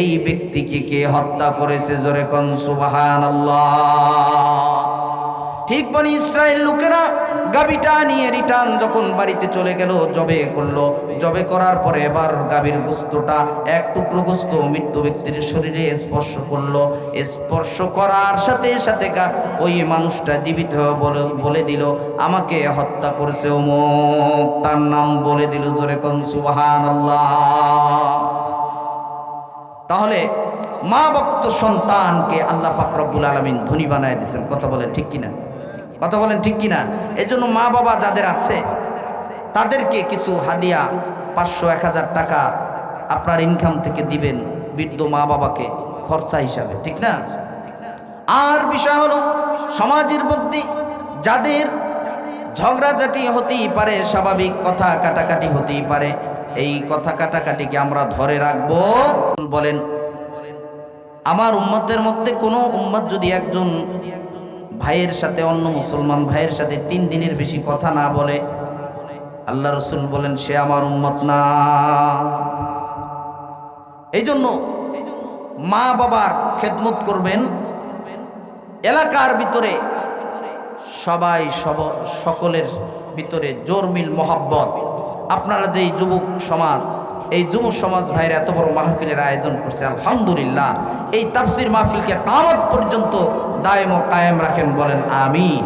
এই ব্যক্তিকে কে হত্যা করেছে। জোরে কোন সুবহানাল্লাহ। ঠিক বনি ইসরাইল লোকেরা গাবিটা নিয়ে রিটার্ন যখন বাড়িতে চলে গেল, জবে করলো। জবে করার পরে এবার গাবির গোশতটা, এক টুকরো গোশত মৃত্যু ব্যক্তির শরীরে স্পর্শ করলো। স্পর্শ করার সাথে সাথে ওই মানুষটা জীবিত হয়ে বলে দিল, আমাকে হত্যা করেছে অমুক, তার নাম বলে দিল। জোরে কোন সুবহানাল্লাহ। তাহলে মা ভক্ত সন্তানকে আল্লাহ পাক রব্বুল আলামিন ধনী বানায় দিয়েছেন। কথা বলেন ঠিক কিনা? কথা বলেন ঠিক কিনা? এই জন্য মা বাবা যাদের আছে তাদেরকে কিছু হাদিয়া 500-1000 টাকা আপনার ইনকাম থেকে দিবেন বৃদ্ধ মা বাবাকে খরচা হিসাবে, ঠিক না? আর বিষয় হলো সমাজের মধ্যে যাদের ঝগড়াঝাটি হতেই পারে, স্বাভাবিক কথা কাটাকাটি হতেই পারে, এই কথা কাটাকাটিকে আমরা ধরে রাখবো। বলেন আমার উম্মতের মধ্যে কোনো উম্মত যদি একজন ভাইয়ের সাথে অন্য মুসলমান ভাইয়ের সাথে 3 দিনের বেশি কথা না বলে, আল্লাহ রসুল বলেন সে আমার উম্মত না। এই জন্য মা বাবার খেদমত করবেন। এলাকার ভিতরে সবাই সকলের ভিতরে জোর মিল মোহাব্বত। আপনারা যে যুবক সমাজ, এই যুব সমাজ ভাইরা এত বড় মাহফিলের আয়োজন করছে, আলহামদুলিল্লাহ। এই তাফসির মাহফিলকে কিয়ামত পর্যন্ত দায়েম ও কায়েম রাখেন, বলেন আমিন।